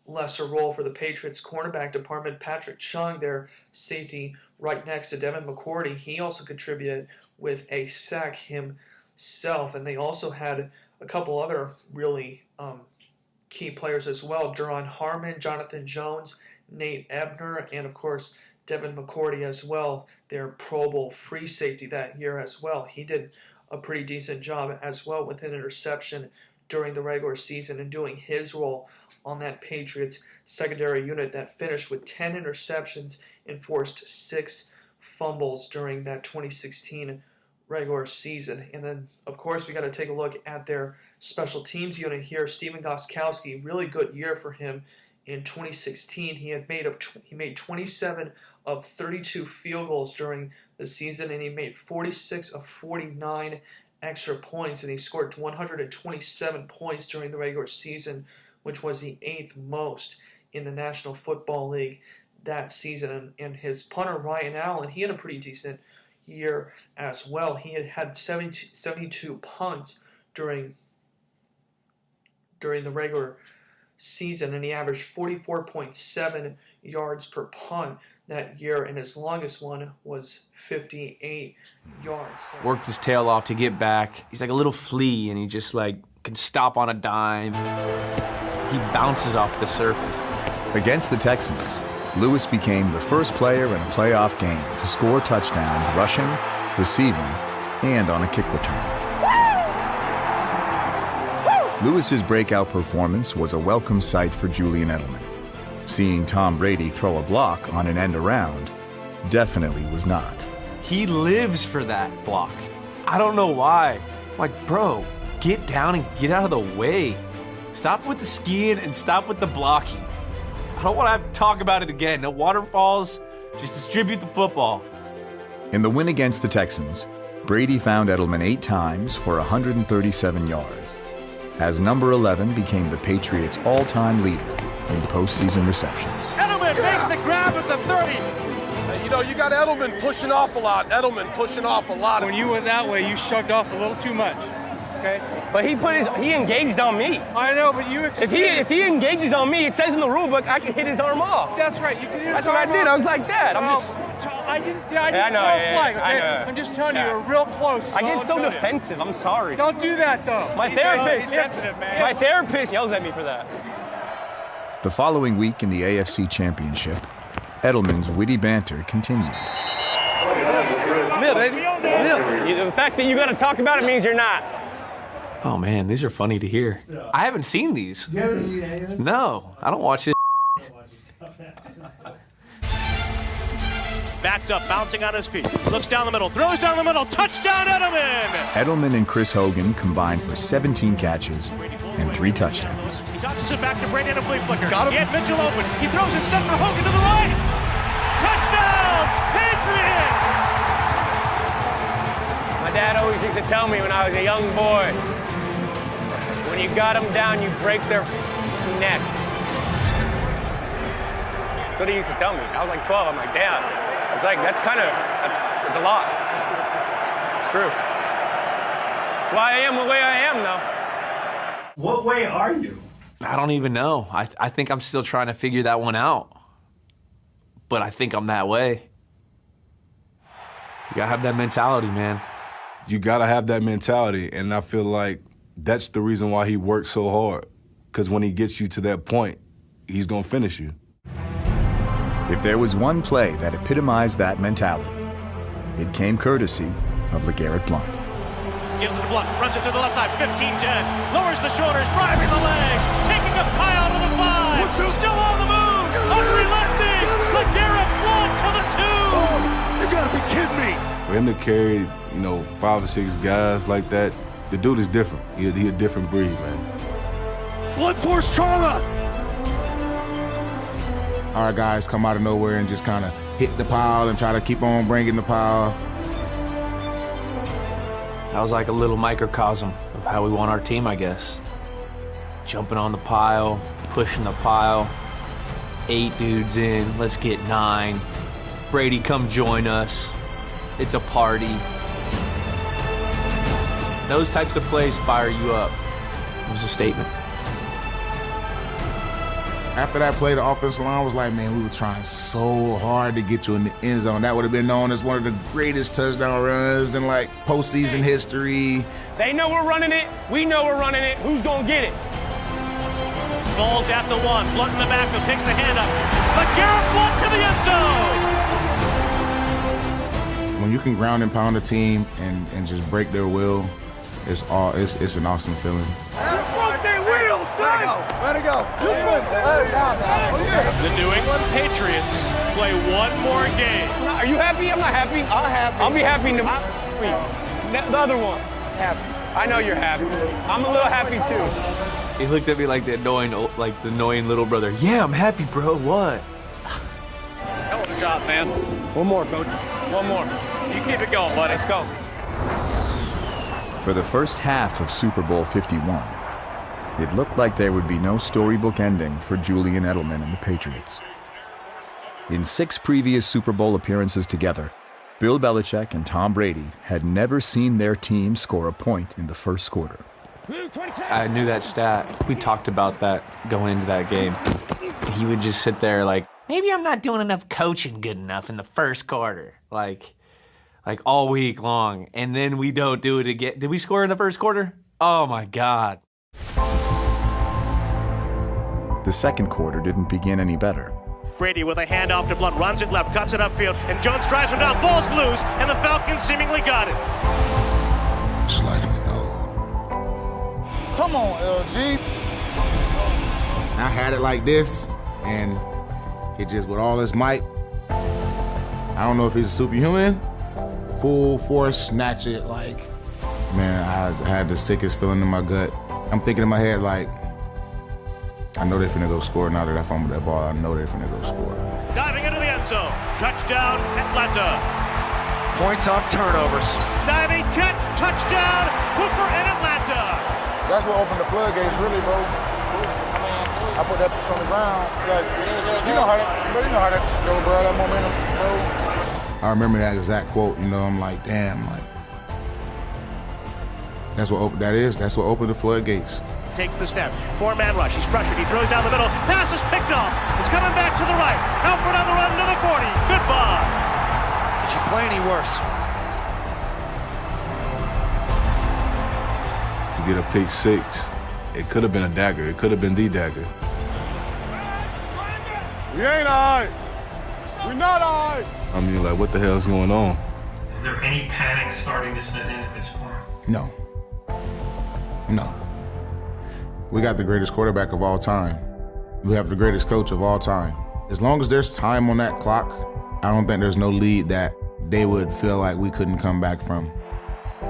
lesser role for the Patriots cornerback department. Patrick Chung, their safety right next to Devin McCourty, he also contributed with a sack himself. And they also had a couple other really key players as well. Duron Harmon, Jonathan Jones, Nate Ebner, and of course Devin McCourty as well, their Pro Bowl free safety that year as well. He did a pretty decent job as well with an interception during the regular season and doing his role on that Patriots secondary unit that finished with 10 interceptions and forced 6 fumbles during that 2016 regular season. And then, of course, we got to take a look at their special teams unit here. Stephen Gostkowski, really good year for him in 2016. He made 27 of 32 field goals during the season, and he made 46 of 49 extra points, and he scored 127 points during the regular season, which was the 8th most in the National Football League that season. And his punter, Ryan Allen, he had a pretty decent year as well. He had 72 punts during the regular season, and he averaged 44.7 yards per punt that year, and his longest one was 58 yards. Worked his tail off to get back. He's like a little flea, and he just like can stop on a dime. He bounces off the surface. Against the Texans, Lewis became the first player in a playoff game to score touchdowns rushing, receiving, and on a kick return. Lewis's breakout performance was a welcome sight for Julian Edelman. Seeing Tom Brady throw a block on an end around definitely was not. He lives for that block. I don't know why. I'm like, bro, get down and get out of the way. Stop with the skiing and stop with the blocking. I don't want to have to talk about it again. No waterfalls, just distribute the football. In the win against the Texans, Brady found Edelman 8 times for 137 yards, as number 11 became the Patriots' all-time leader in postseason receptions. Edelman makes the grab at the 30. You know, you got Edelman pushing off a lot. When you went that way, you shoved off a little too much. Okay. But he engaged on me. I know, but you if he engages on me, it says in the rule book I can hit his arm off. That's right. You can hit his That's arm what I did. off. I was like that. I didn't flag, okay? I'm just telling you, you're real close. I get so defensive. I'm sorry. Don't do that, though. My therapist yells at me for that. The following week in the AFC Championship, Edelman's witty banter continued. Mill, baby. Mill. The fact that you got to talk about it means you're not. Oh man, these are funny to hear. I haven't seen these. You haven't seen any of this? No, I don't watch this. Backs up, bouncing on his feet. Looks down the middle, throws down the middle. Touchdown, Edelman! Edelman and Chris Hogan combined for 17 catches and 3 touchdowns. He tosses it back to Brady on a flea flicker. Got him. He had Mitchell open. He throws instead for Hogan to the right. Touchdown, Patriots! My dad always used to tell me when I was a young boy, when you got them down, you break their neck. That's what he used to tell me. I was like 12. I'm like, Dad. I was like, that's a lot. It's true. That's why I am the way I am, though. What way are you? I don't even know. I think I'm still trying to figure that one out. But I think I'm that way. You gotta have that mentality, man. You gotta have that mentality, and I feel like that's the reason why he works so hard. Because when he gets you to that point, he's gonna finish you. If there was one play that epitomized that mentality, it came courtesy of LeGarrette Blount. Gives it to Blount, runs it to the left side, 15-10, lowers the shoulders, driving the legs, taking a pile to the 5, still on the move, unrelenting, LeGarrette Blount to the 2. Oh, you gotta be kidding me. For him to carry, 5 or 6 guys like that, the dude is different. He a different breed, man. Blunt force trauma. Our guys come out of nowhere and just kind of hit the pile and try to keep on bringing the pile. That was like a little microcosm of how we want our team, I guess. Jumping on the pile, pushing the pile. 8 dudes in, let's get 9. Brady, come join us. It's a party. Those types of plays fire you up. It was a statement. After that play, the offensive line was like, man, we were trying so hard to get you in the end zone. That would have been known as one of the greatest touchdown runs in postseason history. They know we're running it. We know we're running it. Who's gonna get it? Balls at the 1, Blount in the backfield, takes the hand up. LeGarrette Blount to the end zone. When you can ground and pound a team and just break their will, it's an awesome feeling. Let it go. The New England Patriots play one more game. Are you happy? I'm not happy. I'm happy. I'll be happy. The other one. Happy. I know you're happy. I'm a little happy too. He looked at me like the annoying little brother. Yeah, I'm happy, bro. What? Hell of a job, man. One more, coach. One more. You keep it going, buddy. Let's go. For the first half of Super Bowl 51, it looked like there would be no storybook ending for Julian Edelman and the Patriots. In 6 previous Super Bowl appearances together, Bill Belichick and Tom Brady had never seen their team score a point in the first quarter. I knew that stat. We talked about that going into that game. He would just sit there like, maybe I'm not doing enough coaching good enough in the first quarter. Like all week long. And then we don't do it again. Did we score in the first quarter? Oh my God. The second quarter didn't begin any better. Brady with a handoff to Blunt, runs it left, cuts it upfield, and Jones drives him down, ball's loose, and the Falcons seemingly got it. It's like, no. Come on, LG. I had it like this, and it just, with all his might, I don't know if he's a superhuman, full force, snatch it, like, man, I had the sickest feeling in my gut. I'm thinking in my head, like, I know they're finna go score. Now that I fumbled that ball, I know they're finna go score. Diving into the end zone. Touchdown, Atlanta. Points off turnovers. Diving catch, touchdown, Hooper and Atlanta. That's what opened the floodgates, really, bro. I mean, I put that on the ground. Like, you know how that go, bro. That momentum, bro. I remember that exact quote. You know, I'm like, damn, like, that's what opened the floodgates. Takes the snap. Four-man rush. He's pressured. He throws down the middle. Pass is picked off. It's coming back to the right. Alfred on the run to the 40. Goodbye. Did you play any worse? To get a pick six, it could have been a dagger. It could have been the dagger. We ain't all right. We're not all right. I mean, like, what the hell is going on? Is there any panic starting to set in at this point? No. We got the greatest quarterback of all time. We have the greatest coach of all time. As long as there's time on that clock, I don't think there's no lead that they would feel like we couldn't come back from.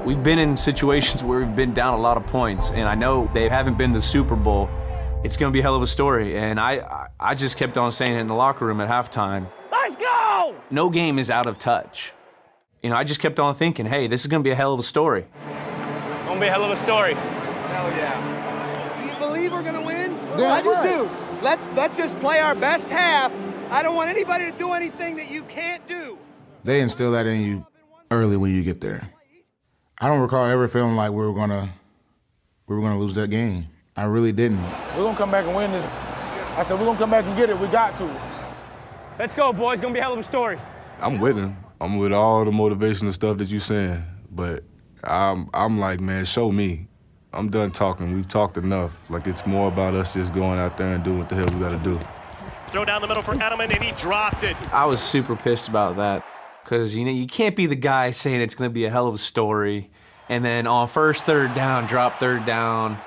We've been in situations where we've been down a lot of points, and I know they haven't been the Super Bowl. It's going to be a hell of a story, and I just kept on saying it in the locker room at halftime. Let's go! No game is out of touch. You know, I just kept on thinking, hey, this is going to be a hell of a story. Gonna be a hell of a story. Hell yeah. Do you believe we're gonna win? Yeah, I do right. too. Let's just play our best half. I don't want anybody to do anything that you can't do. They instill that in you early when you get there. I don't recall ever feeling like we were gonna lose that game. I really didn't. We're gonna come back and win this. I said, we're gonna come back and get it. We got to. Let's go, boys. Gonna be a hell of a story. I'm with him. I'm with all the motivational stuff that you're saying, but I'm like, man, show me. I'm done talking. We've talked enough. Like, it's more about us just going out there and doing what the hell we got to do. Throw down the middle for Edelman, and he dropped it. I was super pissed about that because, you know, you can't be the guy saying it's going to be a hell of a story and then on first third down, drop third down.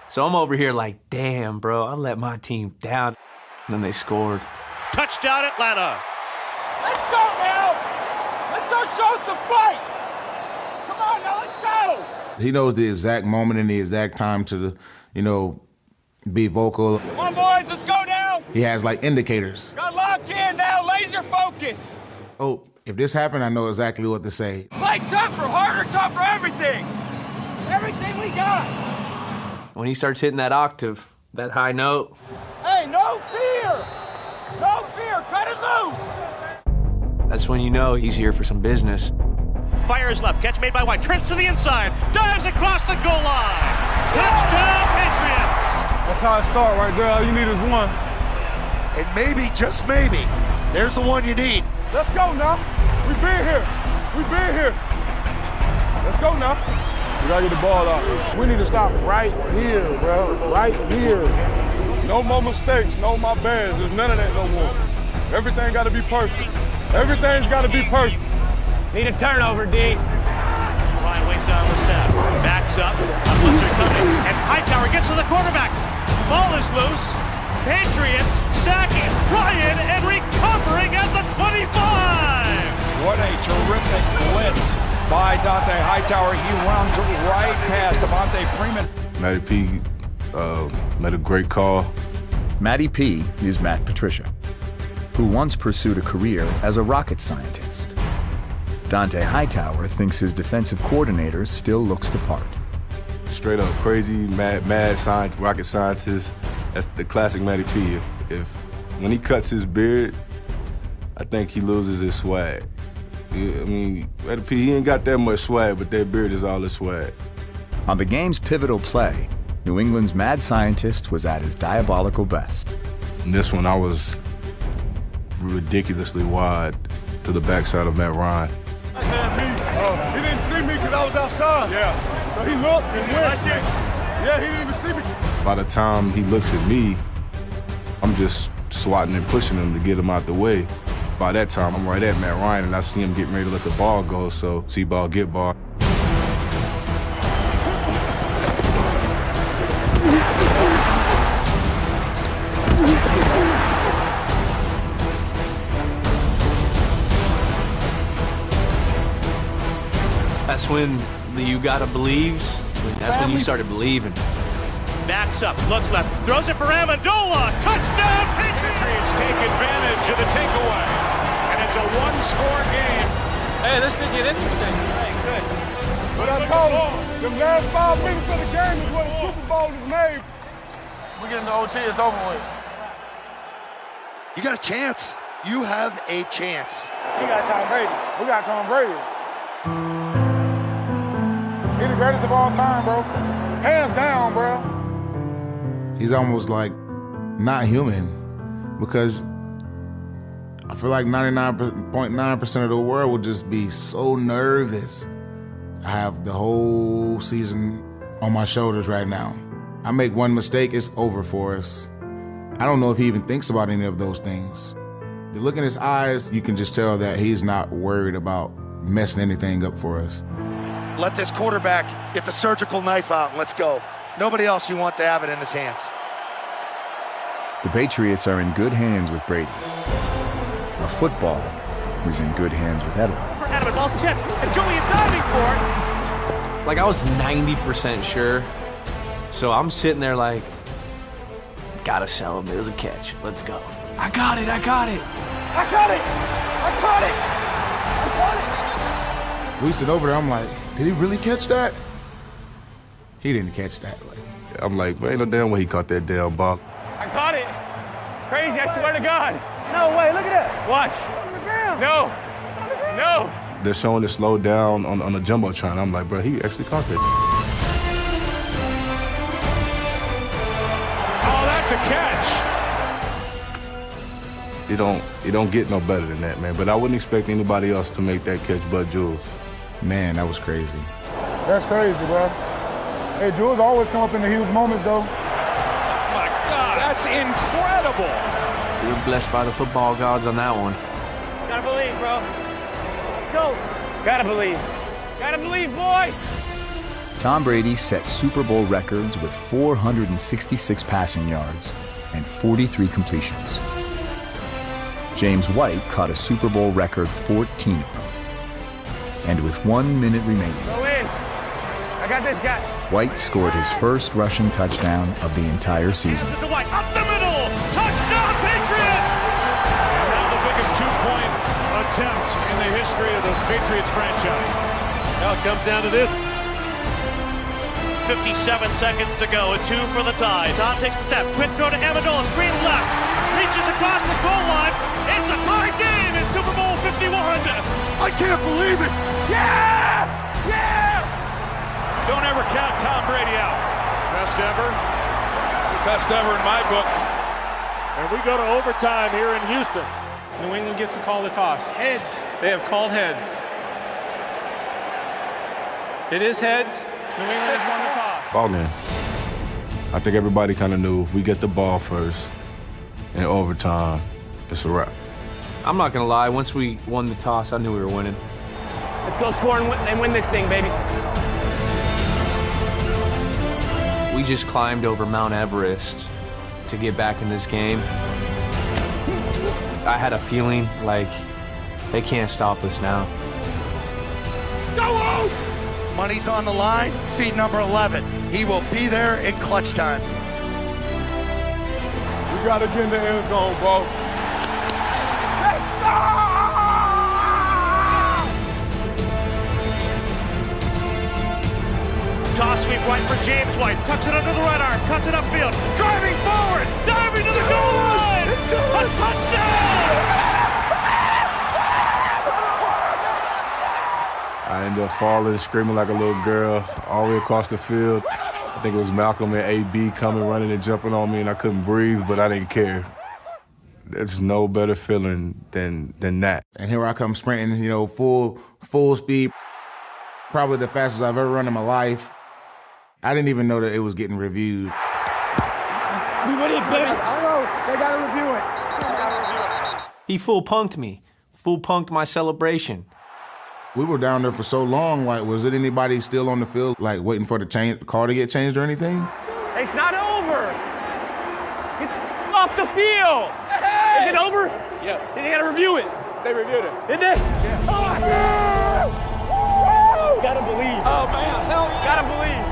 So I'm over here like, damn, bro, I let my team down. And then they scored. Touchdown, Atlanta. Let's go now. Let's go show some fight. Come on now, let's go. He knows the exact moment and the exact time to, be vocal. Come on, boys, let's go now. He has, like, indicators. Got locked in now, laser focus. Oh, if this happened, I know exactly what to say. Play tougher, harder, tougher, everything. Everything we got. When he starts hitting that octave, that high note. Hey, no fear. No fear, cut it loose. That's when you know he's here for some business. Fires left, catch made by White, trips to the inside, dives across the goal line. Touchdown, Patriots! That's how it starts right there. All you need is one. And maybe, just maybe, there's the one you need. Let's go now. We been here. Let's go now. We gotta get the ball out. We need to stop right here, bro. Right here. No more mistakes, no more bads. There's none of that no more. Everything gotta be perfect. Everything's gotta be perfect. Need a turnover, D. Ryan waits on the step, backs up, blitzer coming, and Hightower gets to the quarterback. Ball is loose. Patriots sacking Ryan and recovering at the 25. What a terrific blitz by Dante Hightower. He runs right past Devontae Freeman. Matty P made a great call. Matty P is Matt Patricia, who once pursued a career as a rocket scientist. Dante Hightower thinks his defensive coordinator still looks the part. Straight up crazy, mad science, rocket scientist. That's the classic Matty P. If when he cuts his beard, I think he loses his swag. I mean, Matty P, he ain't got that much swag, but that beard is all his swag. On the game's pivotal play, New England's mad scientist was at his diabolical best. In this one, I was ridiculously wide to the backside of Matt Ryan. He didn't see me because I was outside. Yeah. So he looked and went. Yeah, he didn't even see me. By the time he looks at me, I'm just swatting and pushing him to get him out the way. By that time, I'm right at Matt Ryan, and I see him getting ready to let the ball go, so see ball, get ball. That's when the you gotta believes. That's when you started believing. Backs up, looks left, throws it for Amendola. Touchdown, Patriots take advantage of the takeaway. And it's a one-score game. Hey, this could get interesting. Hey, good. But I told him, the last 5 minutes of the game is where the Super Bowl is made. We get into OT, it's over with. You got a chance. You have a chance. We got Tom Brady. We got Tom Brady. He's the greatest of all time, bro. Hands down, bro. He's almost like not human because I feel like 99.9% of the world would just be so nervous. I have the whole season on my shoulders right now. I make one mistake, it's over for us. I don't know if he even thinks about any of those things. You look in his eyes, you can just tell that he's not worried about messing anything up for us. Let this quarterback get the surgical knife out and let's go. Nobody else you want to have it in his hands. The Patriots are in good hands with Brady. The football is in good hands with Edelman. For Edelman, ball's tipped, and Julian diving for it. Like, I was 90% sure. So I'm sitting there like, gotta sell him. It was a catch. Let's go. I got it. I caught it. We sit over there, I'm like, did he really catch that? He didn't catch that. I'm like, man, ain't no damn way he caught that damn ball. I caught it. Crazy, I swear to God. No way, look at that. Watch. No. They're showing it slow down on the Jumbotron. I'm like, bro, he actually caught that. Oh, that's a catch. It don't get no better than that, man. But I wouldn't expect anybody else to make that catch but Jules. Man, that was crazy. That's crazy, bro. Hey, Jules always come up in the huge moments, though. My God, that's incredible. We were blessed by the football gods on that one. Gotta believe, bro. Let's go. Gotta believe. Gotta believe, boys. Tom Brady set Super Bowl records with 466 passing yards and 43 completions. James White caught a Super Bowl record 14 of them. And with 1 minute remaining, Go in. I got this guy. White scored his first rushing touchdown of the entire season. To White, up the middle. Touchdown, Patriots! And now the biggest two-point attempt in the history of the Patriots franchise. Now it comes down to this. 57 seconds to go, a 2 for the tie. Tom takes the step, quick throw to Amendola, screen left, reaches across the goal line. It's a tie game in Super Bowl 51. I can't believe it. Yeah! Don't ever count Tom Brady out. Best ever. Best ever in my book. And we go to overtime here in Houston. New England gets to call the toss. Heads. They have called heads. It is heads. New England has won the toss. Ball game. I think everybody kind of knew if we get the ball first in overtime, it's a wrap. I'm not gonna lie, once we won the toss, I knew we were winning. Let's go score and win this thing, baby. We just climbed over Mount Everest to get back in this game. I had a feeling like they can't stop us now. Go on! Money's on the line, feed number 11. He will be there in clutch time. We got to get in the end zone, bro. Toss sweep right for James White. Tucks it under the right arm. Cuts it upfield. Driving forward. Diving to the goal line. A touchdown! I ended up falling, screaming like a little girl all the way across the field. I think it was Malcolm and AB coming, running and jumping on me, and I couldn't breathe, but I didn't care. There's no better feeling than that. And here I come sprinting, you know, full speed, probably the fastest I've ever run in my life. I didn't even know that it was getting reviewed. What do you think? I don't know. They gotta review it. He full punked me. Full punked my celebration. We were down there for so long, like, was it anybody still on the field, like, waiting for the call to get changed or anything? It's not over. Get off the field. Hey. Is it over? Yes. They gotta review it. They reviewed it. Did they? Yeah. Oh, yeah. Gotta believe. Oh, man. Hell yeah. Gotta believe.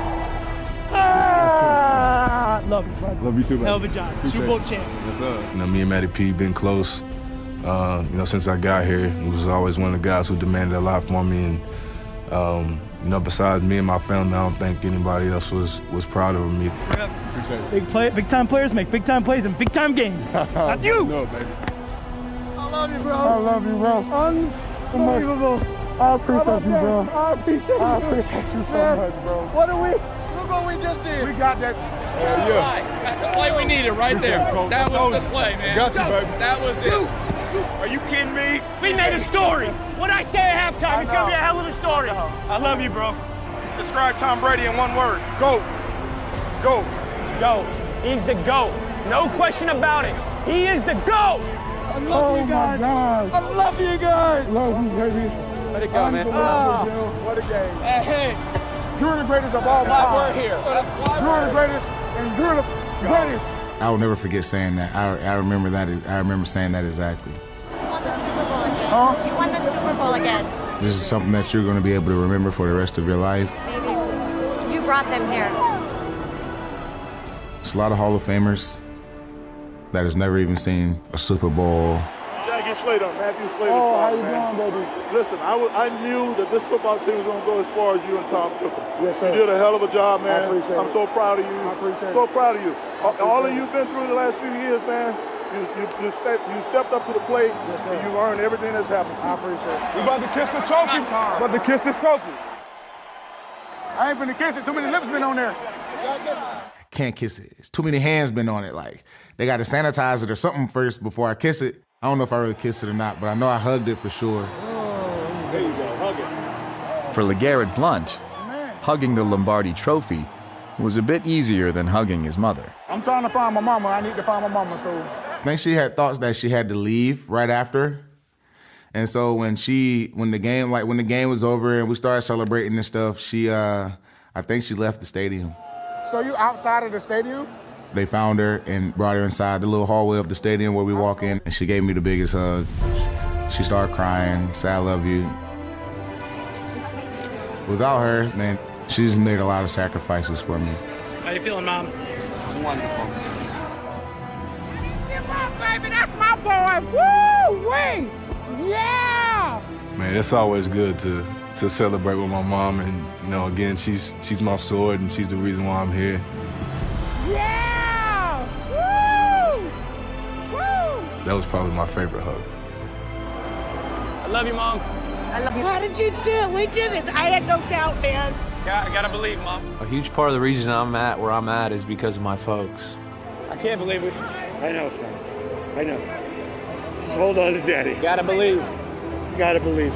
Ah. Love you, brother. Love you too, man. Hell of a job. Super Bowl champ. Yes, sir. You know, me and Matty P been close. You know, since I got here, he was always one of the guys who demanded a lot from me. And, you know, besides me and my family, I don't think anybody else was proud of me. Appreciate it. Big time players make big time plays in big time games. That's you. No, baby. I love you, bro. I love you, bro. Unbelievable. I appreciate you, bro. I appreciate you so much, bro. What are we? Look what we just did. We got that. Yeah. That's the play we needed right there. That was the play, man. Got you, baby. That was it. Are you kidding me? We made a story. What I say at halftime, it's gonna be a hell of a story. I love you, bro. Describe Tom Brady in one word. Go. Go. Go. He's the GOAT. No question about it. He is the GOAT. I love you guys. My God. I love you guys. Love you, baby. Let it go, man. What a game. Hey. You're the greatest of all time. We're here. You're the greatest, and you're the greatest. I will never forget saying that. I remember that. I remember saying that exactly. You won the Super Bowl again. You won the Super Bowl again. This is something that you're going to be able to remember for the rest of your life. Maybe. You brought them here. It's a lot of Hall of Famers that has never even seen a Super Bowl. Jackie Slater, Matthew Slater. Oh, how you doing, baby? Listen, I knew that this football team was going to go as far as you and Tom took them. Yes, sir. You did a hell of a job, man. I appreciate it. I'm so proud of you. I appreciate it. So proud of you. All of you've been through the last few years, man. You stepped up to the plate, yes, and you earned everything that's happened to you. I appreciate it. We about to kiss the trophy. About to kiss this trophy. I ain't finna kiss it. Too many lips been on there. Can't kiss it. It's too many hands been on it. Like, they got to sanitize it or something first before I kiss it. I don't know if I really kissed it or not, but I know I hugged it for sure. Oh, there you go. Hug it. For LeGarrette Blount, hugging the Lombardi trophy was a bit easier than hugging his mother. I'm trying to find my mama. I need to find my mama, so. I think she had thoughts that she had to leave right after. And so when the game was over and we started celebrating and stuff, I think she left the stadium. So you outside of the stadium? They found her and brought her inside the little hallway of the stadium where we walk in, and she gave me the biggest hug. She started crying, said, "I love you." Without her, man, she's made a lot of sacrifices for me. How you feeling, Mom? Wonderful. Come on, baby, that's my boy. Woo, wait, yeah. Man, it's always good to celebrate with my mom, and you know, again, she's my sword, and she's the reason why I'm here. Yeah. Woo. Woo. That was probably my favorite hug. I love you, Mom. I love you. How did you do it? We did this. I had no doubt, man. Gotta believe, Mom. A huge part of the reason I'm at where I'm at is because of my folks. I can't believe it. I know, son. I know. Just hold on to Daddy. Gotta believe. You gotta believe.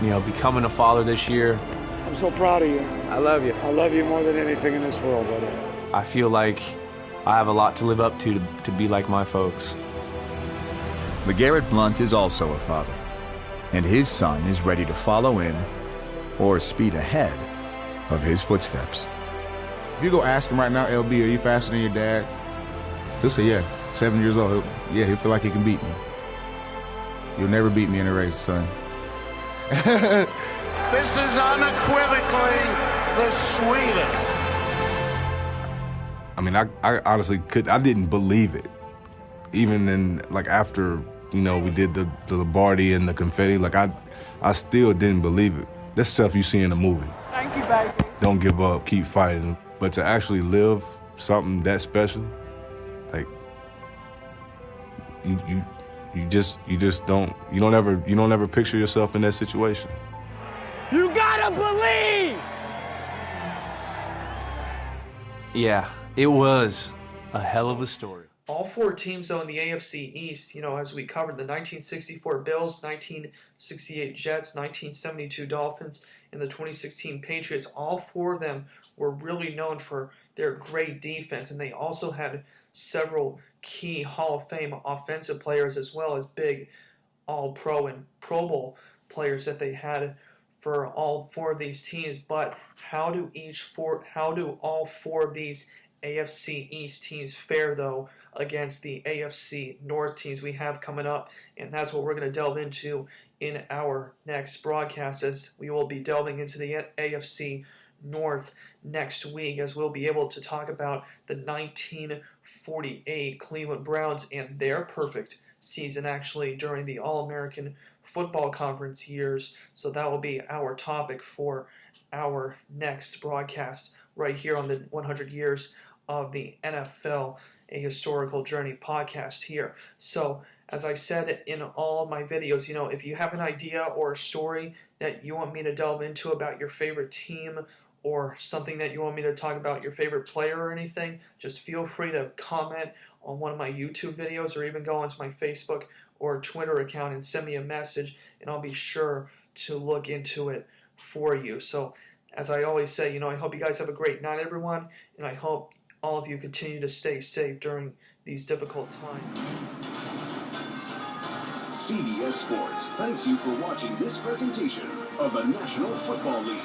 You know, becoming a father this year. I'm so proud of you. I love you. I love you more than anything in this world, brother. I feel like I have a lot to live up to be like my folks. LeGarrette Blount is also a father, and his son is ready to follow in or speed ahead of his footsteps. If you go ask him right now, LB, are you faster than your dad? He'll say, yeah. 7 years old, he'll feel like he can beat me. You'll never beat me in a race, son. This is unequivocally the sweetest. I mean, I honestly I didn't believe it. Even in, like, after, you know, we did the Lombardi and the confetti, like, I still didn't believe it. That's stuff you see in a movie. Thank you, baby. Don't give up, keep fighting. But to actually live something that special, like, you don't ever picture yourself in that situation. You believe. Yeah, it was a hell of a story. All four teams, though, in the AFC East, you know, as we covered, the 1964 Bills, 1968 Jets, 1972 Dolphins, and the 2016 Patriots, all four of them were really known for their great defense, and they also had several key Hall of Fame offensive players as well as big All-Pro and Pro Bowl players that they had for all four of these teams. But how do all four of these AFC East teams fare, though, against the AFC North teams we have coming up? And that's what we're going to delve into in our next broadcast, as we will be delving into the AFC North next week, as we'll be able to talk about the 1948 Cleveland Browns and their perfect season, actually, during the All-American Football Conference years. So that will be our topic for our next broadcast right here on the 100 Years of the NFL, a historical journey podcast here. So as I said in all of my videos, you know, if you have an idea or a story that you want me to delve into about your favorite team, or something that you want me to talk about, your favorite player or anything, just feel free to comment on one of my YouTube videos, or even go onto my Facebook or Twitter account and send me a message, and I'll be sure to look into it for you. So as I always say, you know, I hope you guys have a great night, everyone, and I hope all of you continue to stay safe during these difficult times. CBS Sports thanks you for watching this presentation of the National Football League.